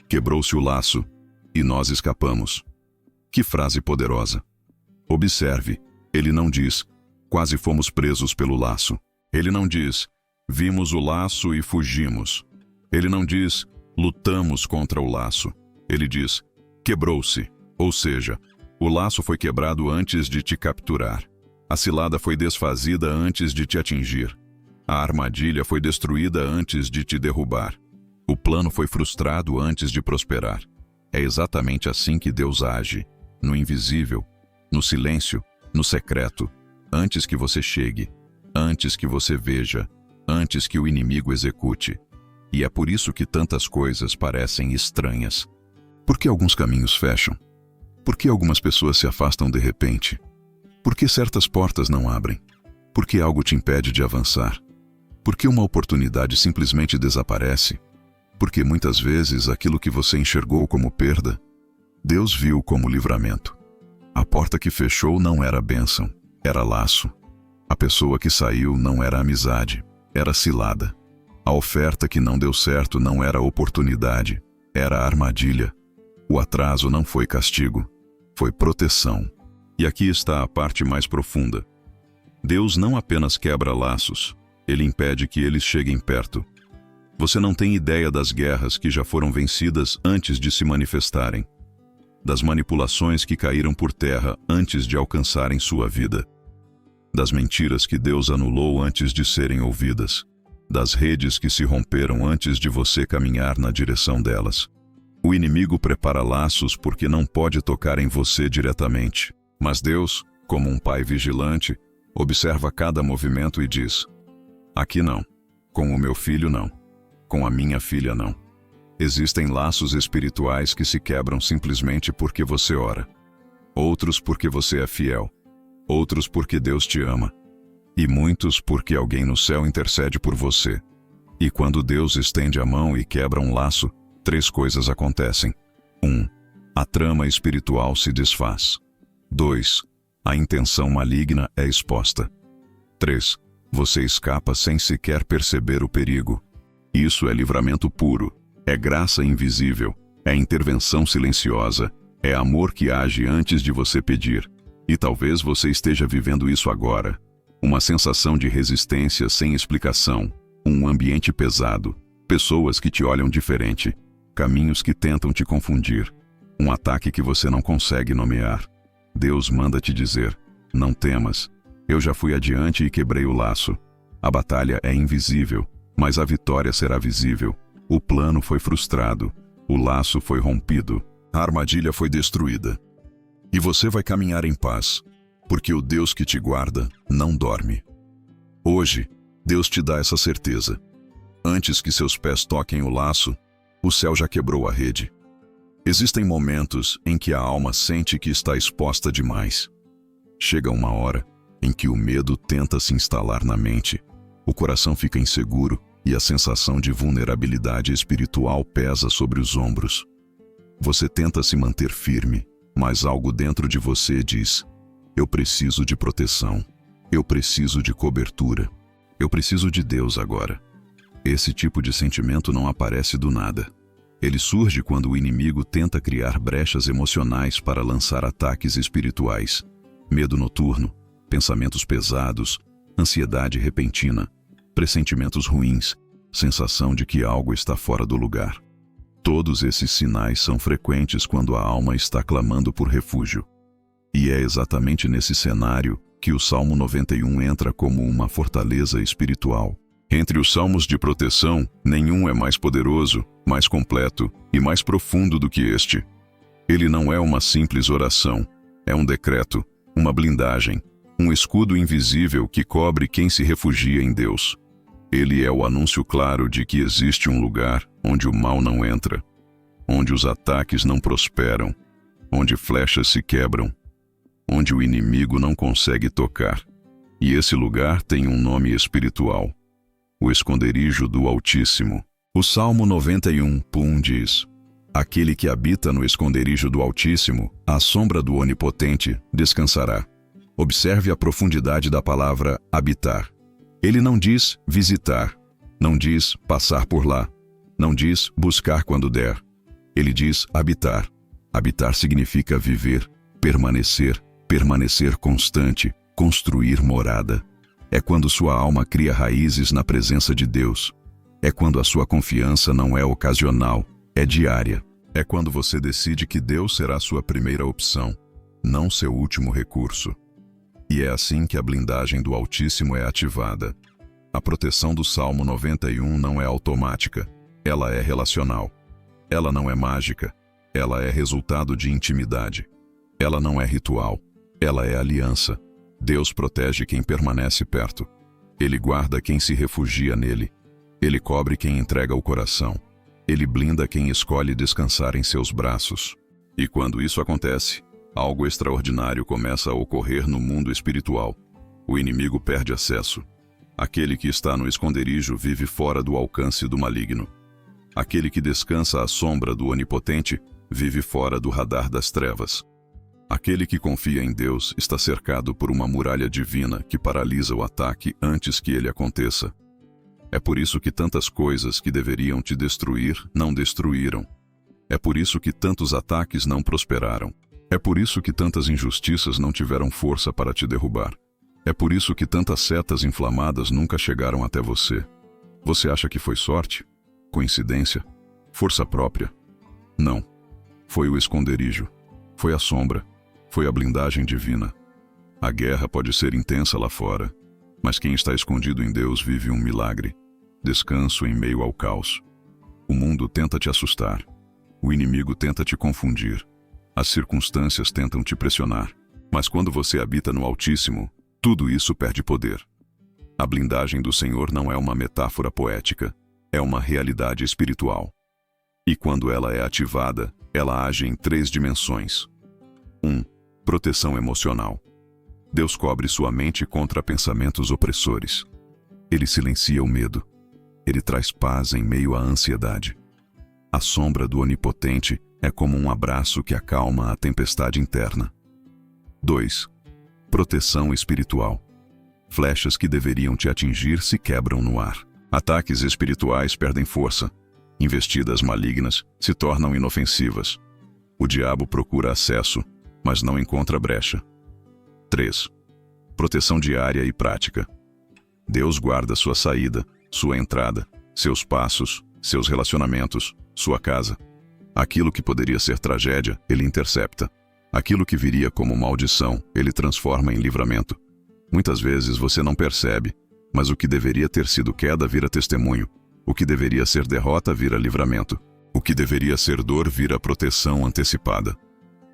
quebrou-se o laço, e nós escapamos. Que frase poderosa! Observe, ele não diz, quase fomos presos pelo laço. Ele não diz, vimos o laço e fugimos. Ele não diz, lutamos contra o laço. Ele diz, quebrou-se, ou seja, o laço foi quebrado antes de te capturar. A cilada foi desfazida antes de te atingir. A armadilha foi destruída antes de te derrubar. O plano foi frustrado antes de prosperar. É exatamente assim que Deus age, no invisível, no silêncio, no secreto, antes que você chegue, antes que você veja, antes que o inimigo execute. E é por isso que tantas coisas parecem estranhas. Por que alguns caminhos fecham? Por que algumas pessoas se afastam de repente? Por que certas portas não abrem? Por que algo te impede de avançar? Por que uma oportunidade simplesmente desaparece? Porque muitas vezes aquilo que você enxergou como perda, Deus viu como livramento. A porta que fechou não era bênção, era laço. A pessoa que saiu não era amizade, era cilada. A oferta que não deu certo não era oportunidade, era armadilha. O atraso não foi castigo, foi proteção. E aqui está a parte mais profunda. Deus não apenas quebra laços, Ele impede que eles cheguem perto. Você não tem ideia das guerras que já foram vencidas antes de se manifestarem, das manipulações que caíram por terra antes de alcançarem sua vida, das mentiras que Deus anulou antes de serem ouvidas, das redes que se romperam antes de você caminhar na direção delas. O inimigo prepara laços porque não pode tocar em você diretamente, mas Deus, como um pai vigilante, observa cada movimento e diz: aqui não, com o meu filho não, com a minha filha não. Existem laços espirituais que se quebram simplesmente porque você ora. Outros porque você é fiel. Outros porque Deus te ama. E muitos porque alguém no céu intercede por você. E quando Deus estende a mão e quebra um laço, 3 coisas acontecem. 1. A trama espiritual se desfaz. 2. A intenção maligna é exposta. 3. Você escapa sem sequer perceber o perigo. Isso é livramento puro. É graça invisível. É intervenção silenciosa. É amor que age antes de você pedir. E talvez você esteja vivendo isso agora. Uma sensação de resistência sem explicação. Um ambiente pesado. Pessoas que te olham diferente. Caminhos que tentam te confundir. Um ataque que você não consegue nomear. Deus manda te dizer: não temas. Eu já fui adiante e quebrei o laço. A batalha é invisível, mas a vitória será visível. O plano foi frustrado. O laço foi rompido. A armadilha foi destruída. E você vai caminhar em paz, porque o Deus que te guarda não dorme. Hoje, Deus te dá essa certeza. Antes que seus pés toquem o laço, o céu já quebrou a rede. Existem momentos em que a alma sente que está exposta demais. Chega uma hora em que o medo tenta se instalar na mente, o coração fica inseguro e a sensação de vulnerabilidade espiritual pesa sobre os ombros. Você tenta se manter firme, mas algo dentro de você diz: eu preciso de proteção, eu preciso de cobertura, eu preciso de Deus agora. Esse tipo de sentimento não aparece do nada. Ele surge quando o inimigo tenta criar brechas emocionais para lançar ataques espirituais. Medo noturno, pensamentos pesados, ansiedade repentina, pressentimentos ruins, sensação de que algo está fora do lugar. Todos esses sinais são frequentes quando a alma está clamando por refúgio. E é exatamente nesse cenário que o Salmo 91 entra como uma fortaleza espiritual. Entre os salmos de proteção, nenhum é mais poderoso, mais completo e mais profundo do que este. Ele não é uma simples oração, é um decreto, uma blindagem, um escudo invisível que cobre quem se refugia em Deus. Ele é o anúncio claro de que existe um lugar onde o mal não entra, onde os ataques não prosperam, onde flechas se quebram, onde o inimigo não consegue tocar. E esse lugar tem um nome espiritual: o esconderijo do Altíssimo. O Salmo 91:1 diz: aquele que habita no esconderijo do Altíssimo, à sombra do Onipotente, descansará. Observe a profundidade da palavra habitar. Ele não diz visitar, não diz passar por lá, não diz buscar quando der. Ele diz habitar. Habitar significa viver, permanecer, permanecer constante, construir morada. É quando sua alma cria raízes na presença de Deus. É quando a sua confiança não é ocasional, é diária. É quando você decide que Deus será sua primeira opção, não seu último recurso. E é assim que a blindagem do Altíssimo é ativada. A proteção do Salmo 91 não é automática, ela é relacional. Ela não é mágica, ela é resultado de intimidade. Ela não é ritual, ela é aliança. Deus protege quem permanece perto. Ele guarda quem se refugia nele. Ele cobre quem entrega o coração. Ele blinda quem escolhe descansar em seus braços. E quando isso acontece, algo extraordinário começa a ocorrer no mundo espiritual. O inimigo perde acesso. Aquele que está no esconderijo vive fora do alcance do maligno. Aquele que descansa à sombra do Onipotente vive fora do radar das trevas. Aquele que confia em Deus está cercado por uma muralha divina que paralisa o ataque antes que ele aconteça. É por isso que tantas coisas que deveriam te destruir não destruíram. É por isso que tantos ataques não prosperaram. É por isso que tantas injustiças não tiveram força para te derrubar. É por isso que tantas setas inflamadas nunca chegaram até você. Você acha que foi sorte? Coincidência? Força própria? Não. Foi o esconderijo. Foi a sombra. Foi a blindagem divina. A guerra pode ser intensa lá fora, mas quem está escondido em Deus vive um milagre. Descanso em meio ao caos. O mundo tenta te assustar. O inimigo tenta te confundir. As circunstâncias tentam te pressionar. Mas quando você habita no Altíssimo, tudo isso perde poder. A blindagem do Senhor não é uma metáfora poética, é uma realidade espiritual. E quando ela é ativada, ela age em 3 dimensões. 1. Proteção emocional. Deus cobre sua mente contra pensamentos opressores. Ele silencia o medo. Ele traz paz em meio à ansiedade. A sombra do Onipotente é como um abraço que acalma a tempestade interna. 2. Proteção espiritual. Flechas que deveriam te atingir se quebram no ar. Ataques espirituais perdem força. Investidas malignas se tornam inofensivas. O diabo procura acesso, mas não encontra brecha. 3. Proteção diária e prática. Deus guarda sua saída, sua entrada, seus passos, seus relacionamentos, sua casa. Aquilo que poderia ser tragédia, ele intercepta. Aquilo que viria como maldição, ele transforma em livramento. Muitas vezes você não percebe, mas o que deveria ter sido queda vira testemunho. O que deveria ser derrota vira livramento. O que deveria ser dor vira proteção antecipada.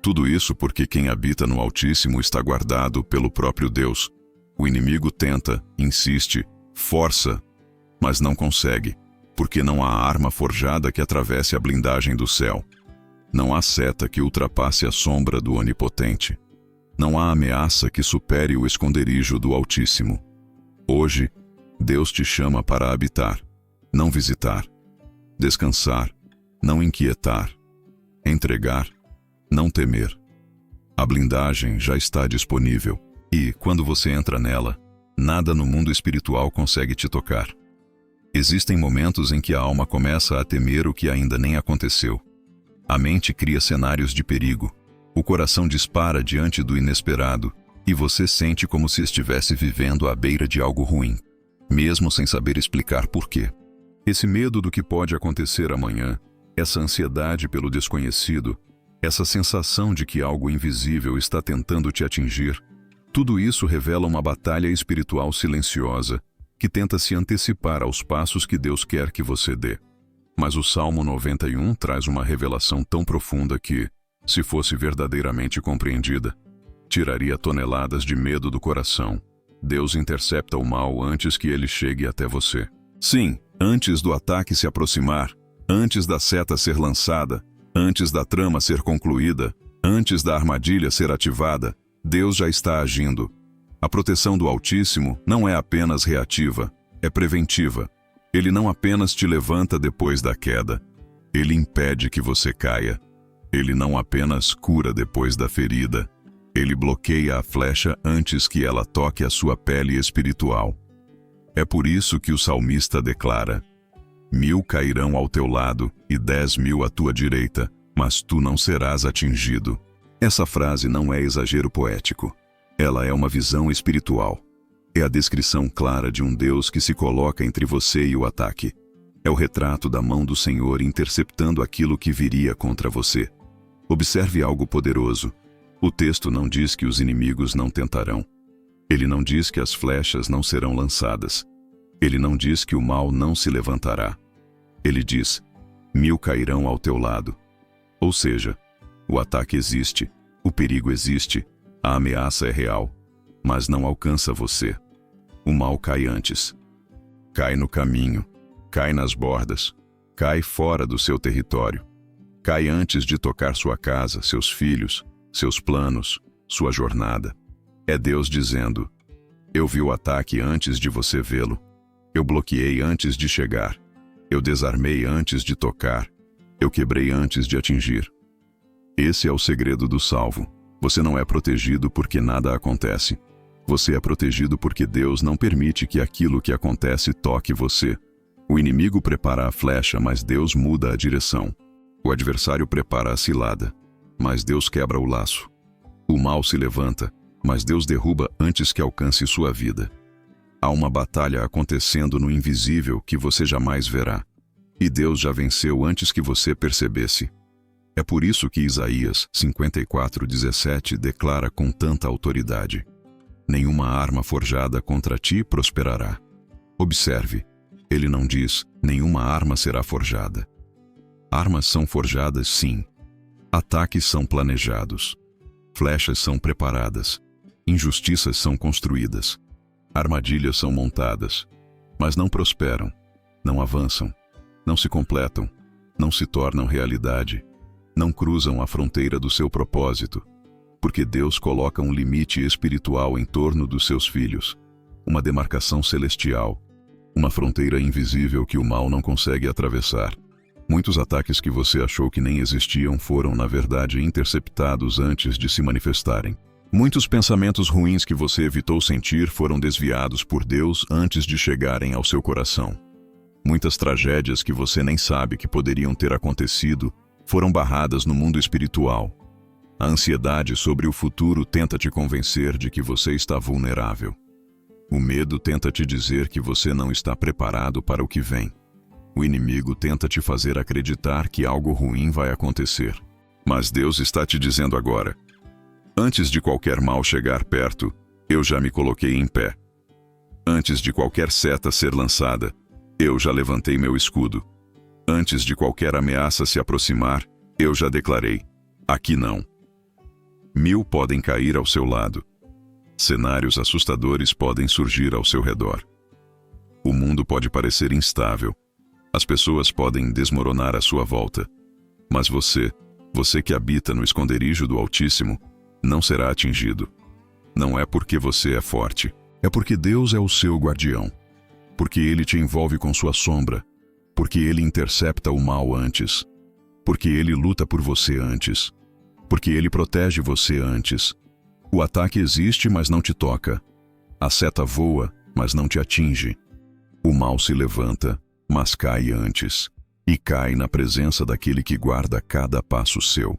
Tudo isso porque quem habita no Altíssimo está guardado pelo próprio Deus. O inimigo tenta, insiste, força, mas não consegue, porque não há arma forjada que atravesse a blindagem do céu. Não há seta que ultrapasse a sombra do Onipotente. Não há ameaça que supere o esconderijo do Altíssimo. Hoje, Deus te chama para habitar, não visitar, descansar, não inquietar, entregar, não temer. A blindagem já está disponível e, quando você entra nela, nada no mundo espiritual consegue te tocar. Existem momentos em que a alma começa a temer o que ainda nem aconteceu. A mente cria cenários de perigo, o coração dispara diante do inesperado e você sente como se estivesse vivendo à beira de algo ruim, mesmo sem saber explicar por quê. Esse medo do que pode acontecer amanhã, essa ansiedade pelo desconhecido, essa sensação de que algo invisível está tentando te atingir, tudo isso revela uma batalha espiritual silenciosa que tenta se antecipar aos passos que Deus quer que você dê. Mas o Salmo 91 traz uma revelação tão profunda que, se fosse verdadeiramente compreendida, tiraria toneladas de medo do coração. Deus intercepta o mal antes que ele chegue até você. Sim, antes do ataque se aproximar, antes da seta ser lançada, antes da trama ser concluída, antes da armadilha ser ativada, Deus já está agindo. A proteção do Altíssimo não é apenas reativa, é preventiva. Ele não apenas te levanta depois da queda, ele impede que você caia. Ele não apenas cura depois da ferida, ele bloqueia a flecha antes que ela toque a sua pele espiritual. É por isso que o salmista declara: 1000 cairão ao teu lado e 10.000 à tua direita, mas tu não serás atingido. Essa frase não é exagero poético. Ela é uma visão espiritual. É a descrição clara de um Deus que se coloca entre você e o ataque. É o retrato da mão do Senhor interceptando aquilo que viria contra você. Observe algo poderoso. O texto não diz que os inimigos não tentarão. Ele não diz que as flechas não serão lançadas. Ele não diz que o mal não se levantará. Ele diz: 1000 cairão ao teu lado. Ou seja, o ataque existe, o perigo existe, a ameaça é real, mas não alcança você. O mal cai antes. Cai no caminho, cai nas bordas, cai fora do seu território. Cai antes de tocar sua casa, seus filhos, seus planos, sua jornada. É Deus dizendo: eu vi o ataque antes de você vê-lo. Eu bloqueei antes de chegar. Eu desarmei antes de tocar. Eu quebrei antes de atingir. Esse é o segredo do salvo. Você não é protegido porque nada acontece. Você é protegido porque Deus não permite que aquilo que acontece toque você. O inimigo prepara a flecha, mas Deus muda a direção. O adversário prepara a cilada, mas Deus quebra o laço. O mal se levanta, mas Deus derruba antes que alcance sua vida. Há uma batalha acontecendo no invisível que você jamais verá. E Deus já venceu antes que você percebesse. É por isso que Isaías 54:17 declara com tanta autoridade: nenhuma arma forjada contra ti prosperará. Observe, ele não diz, nenhuma arma será forjada. Armas são forjadas, sim. Ataques são planejados. Flechas são preparadas. Injustiças são construídas. Armadilhas são montadas. Mas não prosperam, não avançam, não se completam, não se tornam realidade, não cruzam a fronteira do seu propósito, porque Deus coloca um limite espiritual em torno dos seus filhos, uma demarcação celestial, uma fronteira invisível que o mal não consegue atravessar. Muitos ataques que você achou que nem existiam foram, na verdade, interceptados antes de se manifestarem. Muitos pensamentos ruins que você evitou sentir foram desviados por Deus antes de chegarem ao seu coração. Muitas tragédias que você nem sabe que poderiam ter acontecido foram barradas no mundo espiritual. A ansiedade sobre o futuro tenta te convencer de que você está vulnerável. O medo tenta te dizer que você não está preparado para o que vem. O inimigo tenta te fazer acreditar que algo ruim vai acontecer. Mas Deus está te dizendo agora: antes de qualquer mal chegar perto, eu já me coloquei em pé. Antes de qualquer seta ser lançada, eu já levantei meu escudo. Antes de qualquer ameaça se aproximar, eu já declarei: aqui não. 1000 podem cair ao seu lado. Cenários assustadores podem surgir ao seu redor. O mundo pode parecer instável. As pessoas podem desmoronar à sua volta. Mas você que habita no esconderijo do Altíssimo, não será atingido. Não é porque você é forte. É porque Deus é o seu guardião. Porque Ele te envolve com sua sombra. Porque Ele intercepta o mal antes. Porque Ele luta por você antes. Porque Ele protege você antes. O ataque existe, mas não te toca. A seta voa, mas não te atinge. O mal se levanta, mas cai antes. E cai na presença daquele que guarda cada passo seu.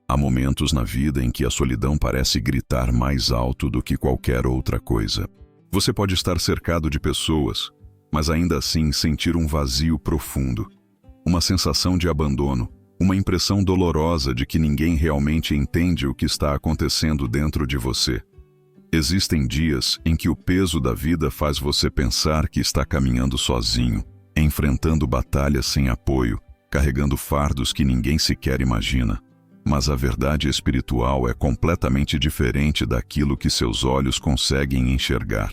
Há momentos na vida em que a solidão parece gritar mais alto do que qualquer outra coisa. Você pode estar cercado de pessoas, mas ainda assim sentir um vazio profundo. Uma sensação de abandono, uma impressão dolorosa de que ninguém realmente entende o que está acontecendo dentro de você. Existem dias em que o peso da vida faz você pensar que está caminhando sozinho, enfrentando batalhas sem apoio, carregando fardos que ninguém sequer imagina. Mas a verdade espiritual é completamente diferente daquilo que seus olhos conseguem enxergar.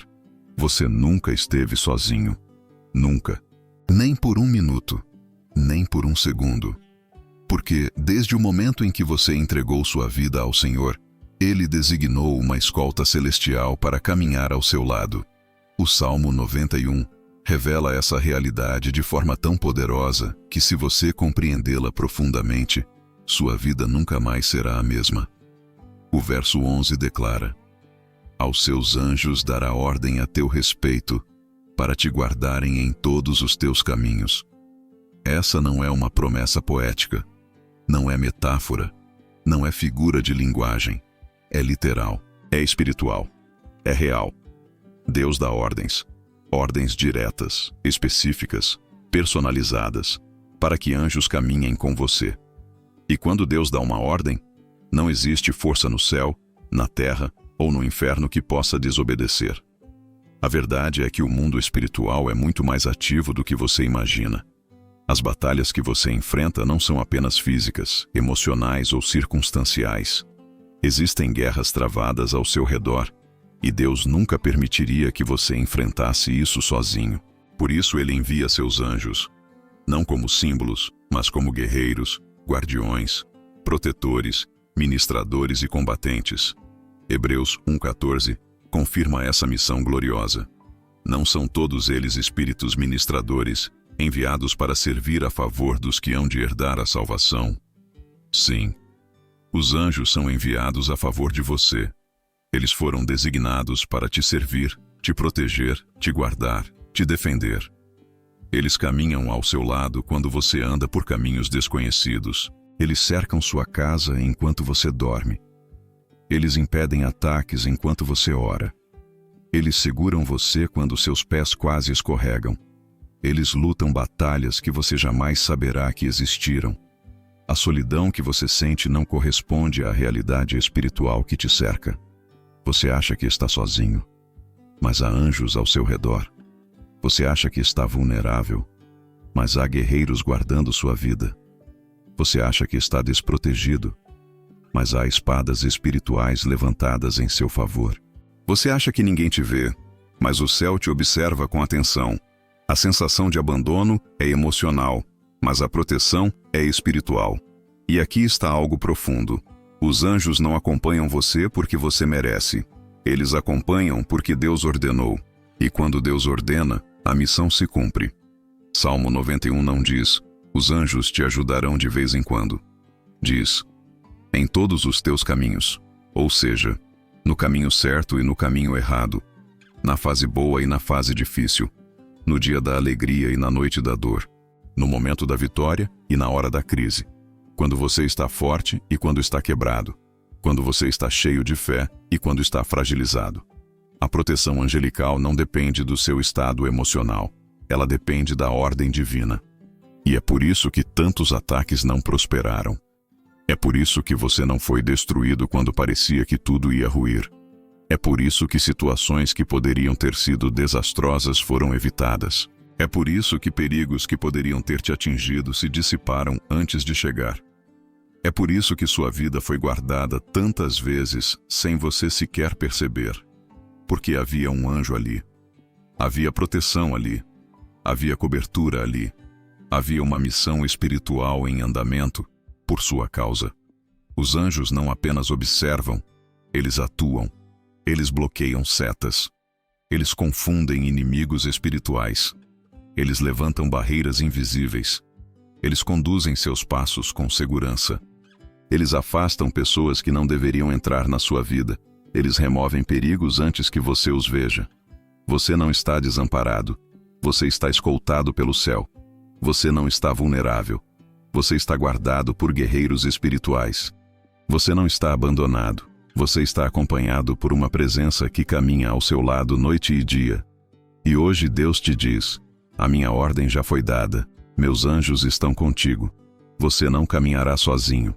Você nunca esteve sozinho. Nunca. Nem por um minuto. Nem por um segundo. Porque, desde o momento em que você entregou sua vida ao Senhor, Ele designou uma escolta celestial para caminhar ao seu lado. O Salmo 91 revela essa realidade de forma tão poderosa que, se você compreendê-la profundamente, sua vida nunca mais será a mesma. O verso 11 declara: aos seus anjos dará ordem a teu respeito, para te guardarem em todos os teus caminhos. Essa não é uma promessa poética, não é metáfora, não é figura de linguagem, é literal, é espiritual, é real. Deus dá ordens, ordens diretas, específicas, personalizadas, para que anjos caminhem com você. E quando Deus dá uma ordem, não existe força no céu, na terra ou no inferno que possa desobedecer. A verdade é que o mundo espiritual é muito mais ativo do que você imagina. As batalhas que você enfrenta não são apenas físicas, emocionais ou circunstanciais. Existem guerras travadas ao seu redor, e Deus nunca permitiria que você enfrentasse isso sozinho. Por isso Ele envia seus anjos, não como símbolos, mas como guerreiros, guardiões, protetores, ministradores e combatentes. Hebreus 1:14 confirma essa missão gloriosa. Não são todos eles espíritos ministradores, enviados para servir a favor dos que hão de herdar a salvação. Sim, os anjos são enviados a favor de você. Eles foram designados para te servir, te proteger, te guardar, te defender. Eles caminham ao seu lado quando você anda por caminhos desconhecidos. Eles cercam sua casa enquanto você dorme. Eles impedem ataques enquanto você ora. Eles seguram você quando seus pés quase escorregam. Eles lutam batalhas que você jamais saberá que existiram. A solidão que você sente não corresponde à realidade espiritual que te cerca. Você acha que está sozinho, mas há anjos ao seu redor. Você acha que está vulnerável, mas há guerreiros guardando sua vida. Você acha que está desprotegido, mas há espadas espirituais levantadas em seu favor. Você acha que ninguém te vê, mas o céu te observa com atenção. A sensação de abandono é emocional, mas a proteção é espiritual. E aqui está algo profundo. Os anjos não acompanham você porque você merece. Eles acompanham porque Deus ordenou. E quando Deus ordena, a missão se cumpre. Salmo 91 não diz: os anjos te ajudarão de vez em quando. Diz: em todos os teus caminhos. Ou seja, no caminho certo e no caminho errado. Na fase boa e na fase difícil. No dia da alegria e na noite da dor. No momento da vitória e na hora da crise. Quando você está forte e quando está quebrado. Quando você está cheio de fé e quando está fragilizado. A proteção angelical não depende do seu estado emocional. Ela depende da ordem divina. E é por isso que tantos ataques não prosperaram. É por isso que você não foi destruído quando parecia que tudo ia ruir. É por isso que situações que poderiam ter sido desastrosas foram evitadas. É por isso que perigos que poderiam ter te atingido se dissiparam antes de chegar. É por isso que sua vida foi guardada tantas vezes sem você sequer perceber. Porque havia um anjo ali. Havia proteção ali. Havia cobertura ali. Havia uma missão espiritual em andamento por sua causa. Os anjos não apenas observam, eles atuam. Eles bloqueiam setas. Eles confundem inimigos espirituais. Eles levantam barreiras invisíveis. Eles conduzem seus passos com segurança. Eles afastam pessoas que não deveriam entrar na sua vida. Eles removem perigos antes que você os veja. Você não está desamparado. Você está escoltado pelo céu. Você não está vulnerável. Você está guardado por guerreiros espirituais. Você não está abandonado. Você está acompanhado por uma presença que caminha ao seu lado noite e dia. E hoje Deus te diz: a minha ordem já foi dada. Meus anjos estão contigo. Você não caminhará sozinho.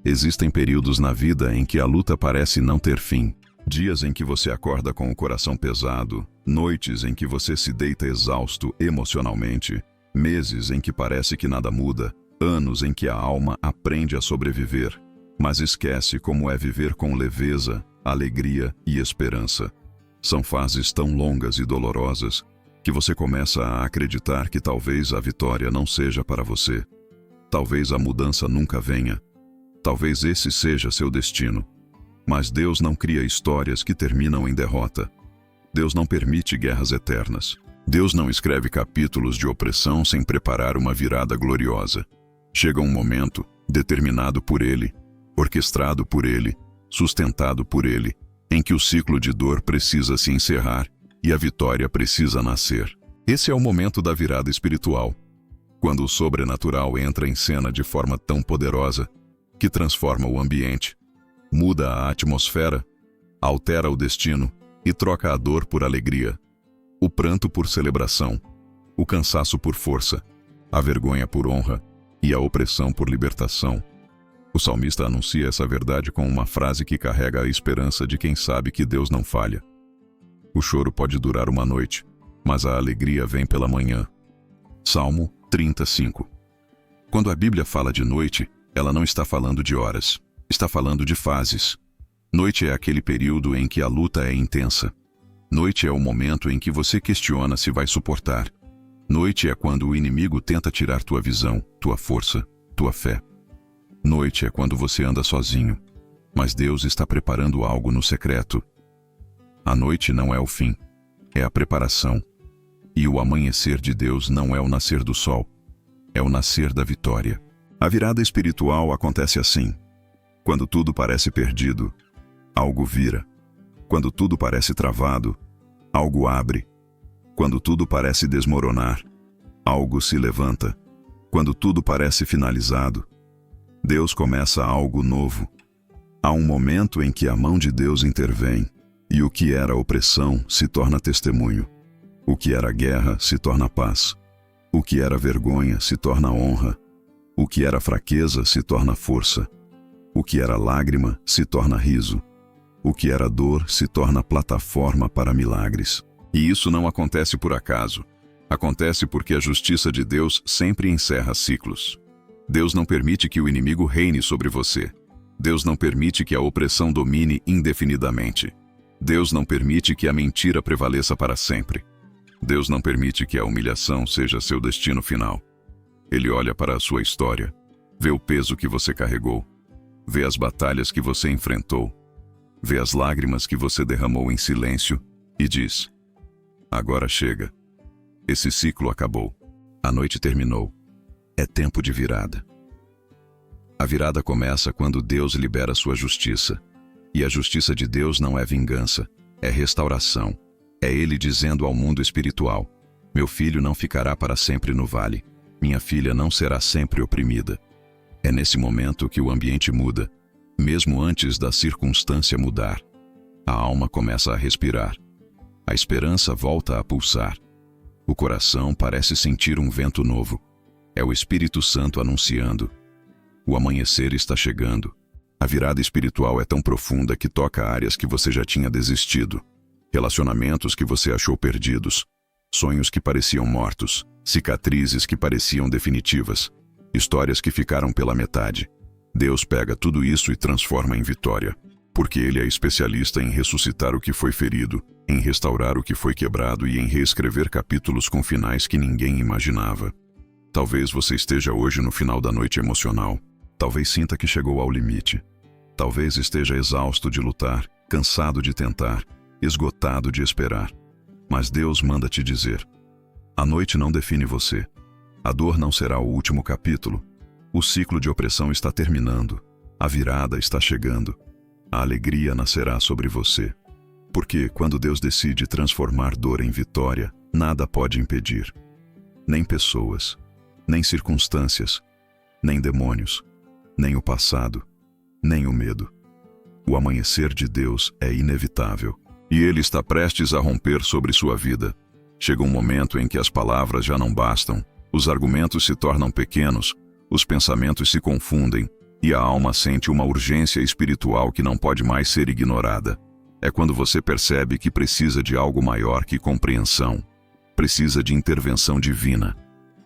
Existem períodos na vida em que a luta parece não ter fim. Dias em que você acorda com o coração pesado, noites em que você se deita exausto emocionalmente, meses em que parece que nada muda, anos em que a alma aprende a sobreviver, mas esquece como é viver com leveza, alegria e esperança. São fases tão longas e dolorosas que você começa a acreditar que talvez a vitória não seja para você. Talvez a mudança nunca venha. Talvez esse seja seu destino. Mas Deus não cria histórias que terminam em derrota. Deus não permite guerras eternas. Deus não escreve capítulos de opressão sem preparar uma virada gloriosa. Chega um momento, determinado por Ele, orquestrado por Ele, sustentado por Ele, em que o ciclo de dor precisa se encerrar e a vitória precisa nascer. Esse é o momento da virada espiritual, quando o sobrenatural entra em cena de forma tão poderosa que transforma o ambiente, muda a atmosfera, altera o destino e troca a dor por alegria, o pranto por celebração, o cansaço por força, a vergonha por honra e a opressão por libertação. O salmista anuncia essa verdade com uma frase que carrega a esperança de quem sabe que Deus não falha. O choro pode durar uma noite, mas a alegria vem pela manhã. Salmo 35. Quando a Bíblia fala de noite, ela não está falando de horas, está falando de fases. Noite é aquele período em que a luta é intensa. Noite é o momento em que você questiona se vai suportar. Noite é quando o inimigo tenta tirar tua visão, tua força, tua fé. Noite é quando você anda sozinho, mas Deus está preparando algo no secreto. A noite não é o fim, é a preparação. E o amanhecer de Deus não é o nascer do sol, é o nascer da vitória. A virada espiritual acontece assim. Quando tudo parece perdido, algo vira. Quando tudo parece travado, algo abre. Quando tudo parece desmoronar, algo se levanta. Quando tudo parece finalizado, Deus começa algo novo. Há um momento em que a mão de Deus intervém, e o que era opressão se torna testemunho. O que era guerra se torna paz. O que era vergonha se torna honra. O que era fraqueza se torna força. O que era lágrima se torna riso. O que era dor se torna plataforma para milagres. E isso não acontece por acaso. Acontece porque a justiça de Deus sempre encerra ciclos. Deus não permite que o inimigo reine sobre você. Deus não permite que a opressão domine indefinidamente. Deus não permite que a mentira prevaleça para sempre. Deus não permite que a humilhação seja seu destino final. Ele olha para a sua história, vê o peso que você carregou, vê as batalhas que você enfrentou, vê as lágrimas que você derramou em silêncio e diz: agora chega. Esse ciclo acabou. A noite terminou. É tempo de virada. A virada começa quando Deus libera sua justiça. E a justiça de Deus não é vingança, é restauração. É Ele dizendo ao mundo espiritual: meu filho não ficará para sempre no vale. Minha filha não será sempre oprimida. É nesse momento que o ambiente muda, mesmo antes da circunstância mudar. A alma começa a respirar. A esperança volta a pulsar. O coração parece sentir um vento novo. É o Espírito Santo anunciando: o amanhecer está chegando. A virada espiritual é tão profunda que toca áreas que você já tinha desistido. Relacionamentos que você achou perdidos. Sonhos que pareciam mortos. Cicatrizes que pareciam definitivas. Histórias que ficaram pela metade. Deus pega tudo isso e transforma em vitória. Porque Ele é especialista em ressuscitar o que foi ferido, em restaurar o que foi quebrado e em reescrever capítulos com finais que ninguém imaginava. Talvez você esteja hoje no final da noite emocional. Talvez sinta que chegou ao limite. Talvez esteja exausto de lutar, cansado de tentar, esgotado de esperar. Mas Deus manda te dizer: a noite não define você. A dor não será o último capítulo. O ciclo de opressão está terminando. A virada está chegando. A alegria nascerá sobre você. Porque quando Deus decide transformar dor em vitória, nada pode impedir. Nem pessoas, nem circunstâncias, nem demônios, nem o passado, nem o medo. O amanhecer de Deus é inevitável. E Ele está prestes a romper sobre sua vida. Chega um momento em que as palavras já não bastam, os argumentos se tornam pequenos, os pensamentos se confundem, e a alma sente uma urgência espiritual que não pode mais ser ignorada. É quando você percebe que precisa de algo maior que compreensão. Precisa de intervenção divina.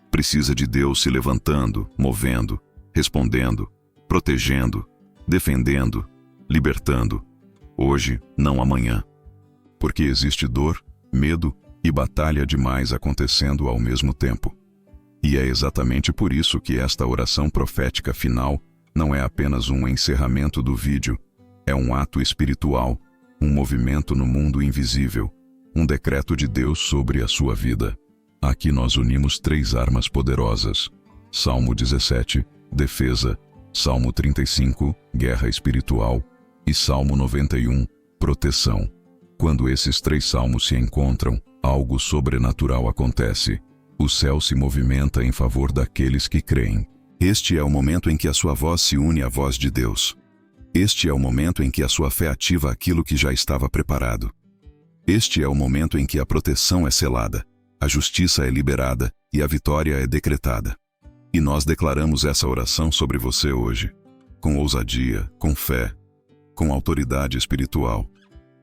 Precisa de Deus se levantando, movendo, respondendo, protegendo, defendendo, libertando. Hoje, não amanhã. Porque existe dor, medo e batalha demais acontecendo ao mesmo tempo. E é exatamente por isso que esta oração profética final não é apenas um encerramento do vídeo, é um ato espiritual, um movimento no mundo invisível, um decreto de Deus sobre a sua vida. Aqui nós unimos 3 armas poderosas: Salmo 17, defesa; Salmo 35, guerra espiritual; e Salmo 91, proteção. Quando esses 3 salmos se encontram, algo sobrenatural acontece. O céu se movimenta em favor daqueles que creem. Este é o momento em que a sua voz se une à voz de Deus. Este é o momento em que a sua fé ativa aquilo que já estava preparado. Este é o momento em que a proteção é selada, a justiça é liberada e a vitória é decretada. E nós declaramos essa oração sobre você hoje, com ousadia, com fé, com autoridade espiritual.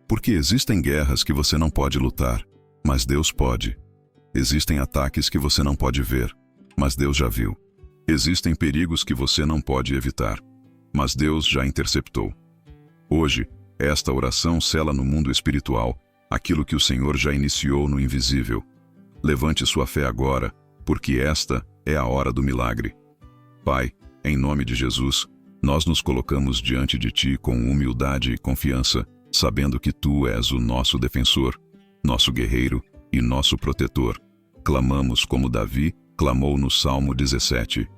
Porque existem guerras que você não pode lutar, mas Deus pode. Existem ataques que você não pode ver, mas Deus já viu. Existem perigos que você não pode evitar, mas Deus já interceptou. Hoje, esta oração sela no mundo espiritual aquilo que o Senhor já iniciou no invisível. Levante sua fé agora, porque esta é a hora do milagre. Pai, em nome de Jesus, nós nos colocamos diante de Ti com humildade e confiança, sabendo que Tu és o nosso defensor, nosso guerreiro e nosso protetor. clamamos como Davi clamou no Salmo 17.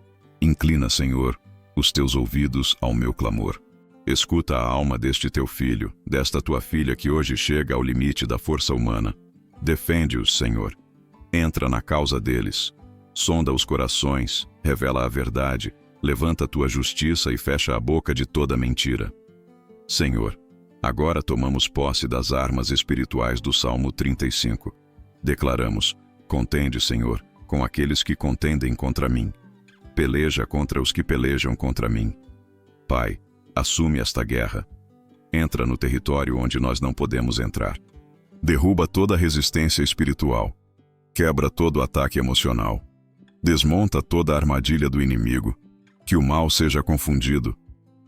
Inclina, Senhor, os teus ouvidos ao meu clamor. Escuta a alma deste teu filho, desta tua filha que hoje chega ao limite da força humana. Defende-os, Senhor. Entra na causa deles. Sonda os corações, revela a verdade, levanta a tua justiça e fecha a boca de toda mentira. Senhor, agora tomamos posse das armas espirituais do Salmo 35. Declaramos: contende, Senhor, com aqueles que contendem contra mim. Peleja contra os que pelejam contra mim. Pai, assume esta guerra. Entra no território onde nós não podemos entrar. Derruba toda a resistência espiritual. Quebra todo ataque emocional. Desmonta toda a armadilha do inimigo. Que o mal seja confundido.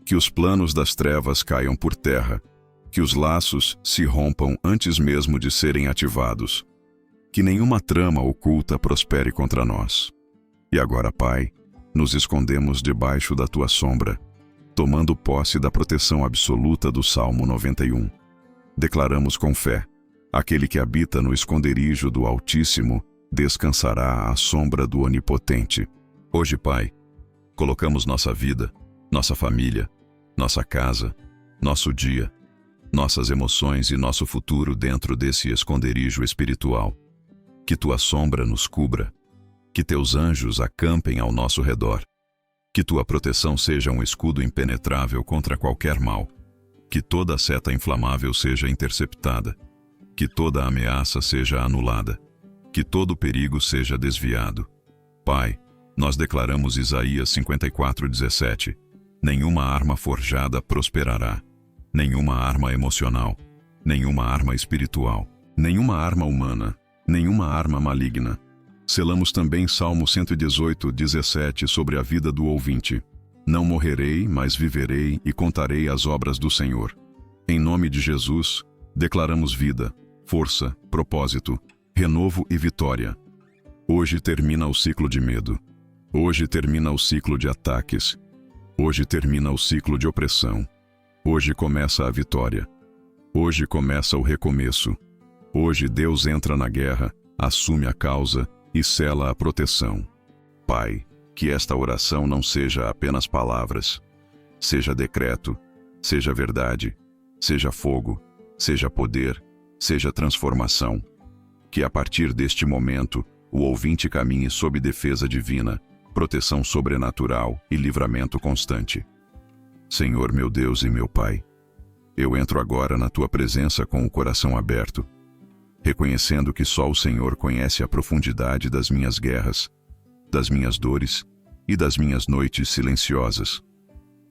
Que os planos das trevas caiam por terra. Que os laços se rompam antes mesmo de serem ativados. Que nenhuma trama oculta prospere contra nós. E agora, Pai, nos escondemos debaixo da tua sombra, tomando posse da proteção absoluta do Salmo 91. Declaramos com fé: aquele que habita no esconderijo do Altíssimo descansará à sombra do Onipotente. Hoje, Pai, colocamos nossa vida, nossa família, nossa casa, nosso dia, nossas emoções e nosso futuro dentro desse esconderijo espiritual. Que tua sombra nos cubra, que teus anjos acampem ao nosso redor, que tua proteção seja um escudo impenetrável contra qualquer mal, que toda seta inflamável seja interceptada, que toda ameaça seja anulada, que todo perigo seja desviado. Pai, nós declaramos Isaías 54:17, nenhuma arma forjada prosperará, nenhuma arma emocional, nenhuma arma espiritual, nenhuma arma humana, nenhuma arma maligna. Selamos também Salmo 118:17 sobre a vida do ouvinte. Não morrerei, mas viverei e contarei as obras do Senhor. Em nome de Jesus, declaramos vida, força, propósito, renovo e vitória. Hoje termina o ciclo de medo. Hoje termina o ciclo de ataques. Hoje termina o ciclo de opressão. Hoje começa a vitória. Hoje começa o recomeço. Hoje Deus entra na guerra, assume a causa e sela a proteção. Pai, que esta oração não seja apenas palavras, seja decreto, seja verdade, seja fogo, seja poder, seja transformação. Que a partir deste momento, o ouvinte caminhe sob defesa divina, proteção sobrenatural e livramento constante. Senhor meu Deus e meu Pai, eu entro agora na tua presença com o coração aberto, reconhecendo que só o Senhor conhece a profundidade das minhas guerras, das minhas dores e das minhas noites silenciosas.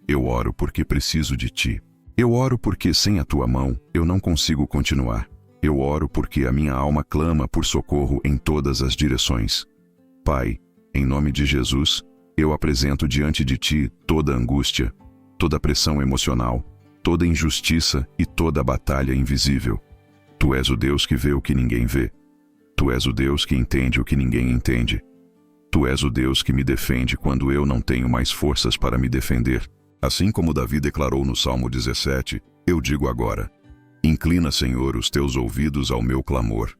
Eu oro porque preciso de ti. Eu oro porque sem a tua mão eu não consigo continuar. Eu oro porque a minha alma clama por socorro em todas as direções. Pai, em nome de Jesus, eu apresento diante de ti toda angústia, toda pressão emocional, toda injustiça e toda batalha invisível. Tu és o Deus que vê o que ninguém vê. Tu és o Deus que entende o que ninguém entende. Tu és o Deus que me defende quando eu não tenho mais forças para me defender. Assim como Davi declarou no Salmo 17, eu digo agora: inclina, Senhor, os teus ouvidos ao meu clamor.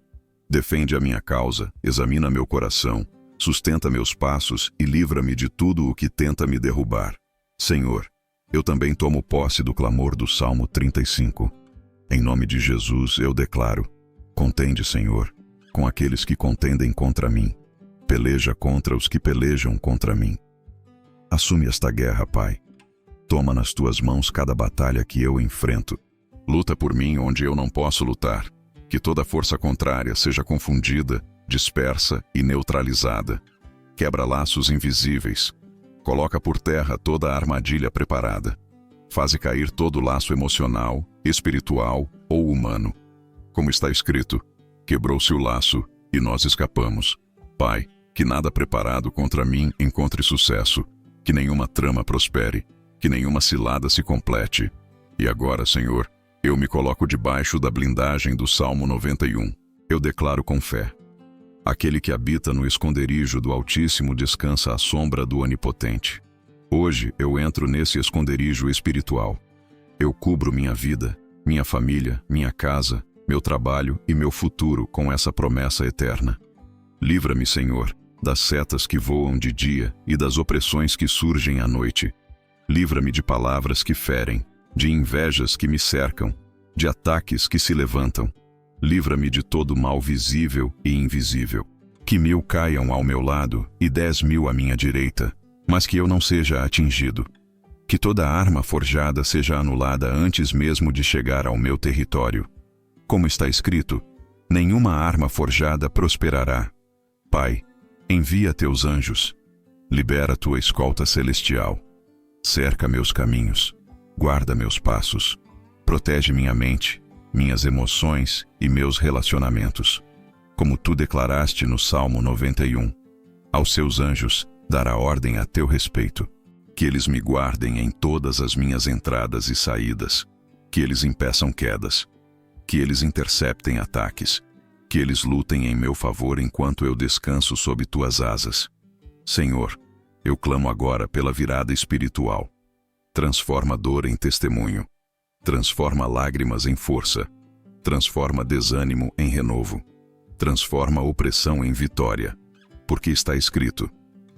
Defende a minha causa, examina meu coração, sustenta meus passos e livra-me de tudo o que tenta me derrubar. Senhor, eu também tomo posse do clamor do Salmo 35. Em nome de Jesus eu declaro: contende, Senhor, com aqueles que contendem contra mim. Peleja contra os que pelejam contra mim. Assume esta guerra, Pai. Toma nas tuas mãos cada batalha que eu enfrento. Luta por mim onde eu não posso lutar. Que toda força contrária seja confundida, dispersa e neutralizada. Quebra laços invisíveis. Coloca por terra toda a armadilha preparada. Faze cair todo laço emocional, espiritual ou humano. Como está escrito, quebrou-se o laço e nós escapamos. Pai, que nada preparado contra mim encontre sucesso, que nenhuma trama prospere, que nenhuma cilada se complete. E agora, Senhor, eu me coloco debaixo da blindagem do Salmo 91. Eu declaro com fé: aquele que habita no esconderijo do Altíssimo descansa à sombra do Onipotente. Hoje eu entro nesse esconderijo espiritual. Eu cubro minha vida, minha família, minha casa, meu trabalho e meu futuro com essa promessa eterna. Livra-me, Senhor, das setas que voam de dia e das opressões que surgem à noite. Livra-me de palavras que ferem, de invejas que me cercam, de ataques que se levantam. Livra-me de todo mal visível e invisível. Que 1000 caiam ao meu lado e 10.000 à minha direita, mas que eu não seja atingido. Que toda arma forjada seja anulada antes mesmo de chegar ao meu território. Como está escrito, nenhuma arma forjada prosperará. Pai, envia teus anjos. Libera tua escolta celestial. Cerca meus caminhos. Guarda meus passos. Protege minha mente, minhas emoções e meus relacionamentos. Como tu declaraste no Salmo 91, aos seus anjos dará ordem a teu respeito, que eles me guardem em todas as minhas entradas e saídas, que eles impeçam quedas, que eles interceptem ataques, que eles lutem em meu favor enquanto eu descanso sob tuas asas. Senhor, eu clamo agora pela virada espiritual. Transforma dor em testemunho, transforma lágrimas em força, transforma desânimo em renovo, transforma opressão em vitória, porque está escrito: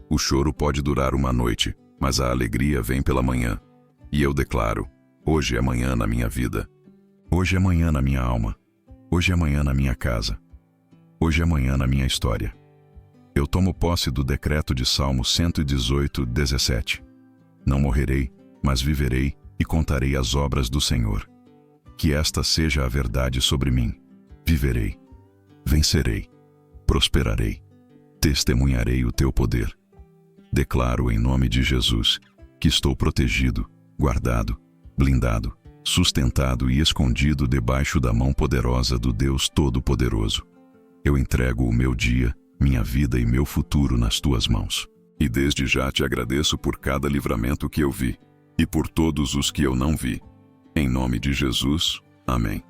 o choro pode durar uma noite, mas a alegria vem pela manhã. E eu declaro: hoje é manhã na minha vida. Hoje é manhã na minha alma. Hoje é manhã na minha casa. Hoje é manhã na minha história. Eu tomo posse do decreto de Salmo 118, 17. Não morrerei, mas viverei e contarei as obras do Senhor. Que esta seja a verdade sobre mim. Viverei, vencerei, prosperarei, testemunharei o teu poder. Declaro em nome de Jesus que estou protegido, guardado, blindado, sustentado e escondido debaixo da mão poderosa do Deus Todo-Poderoso. Eu entrego o meu dia, minha vida e meu futuro nas tuas mãos. E desde já te agradeço por cada livramento que eu vi e por todos os que eu não vi. Em nome de Jesus, amém.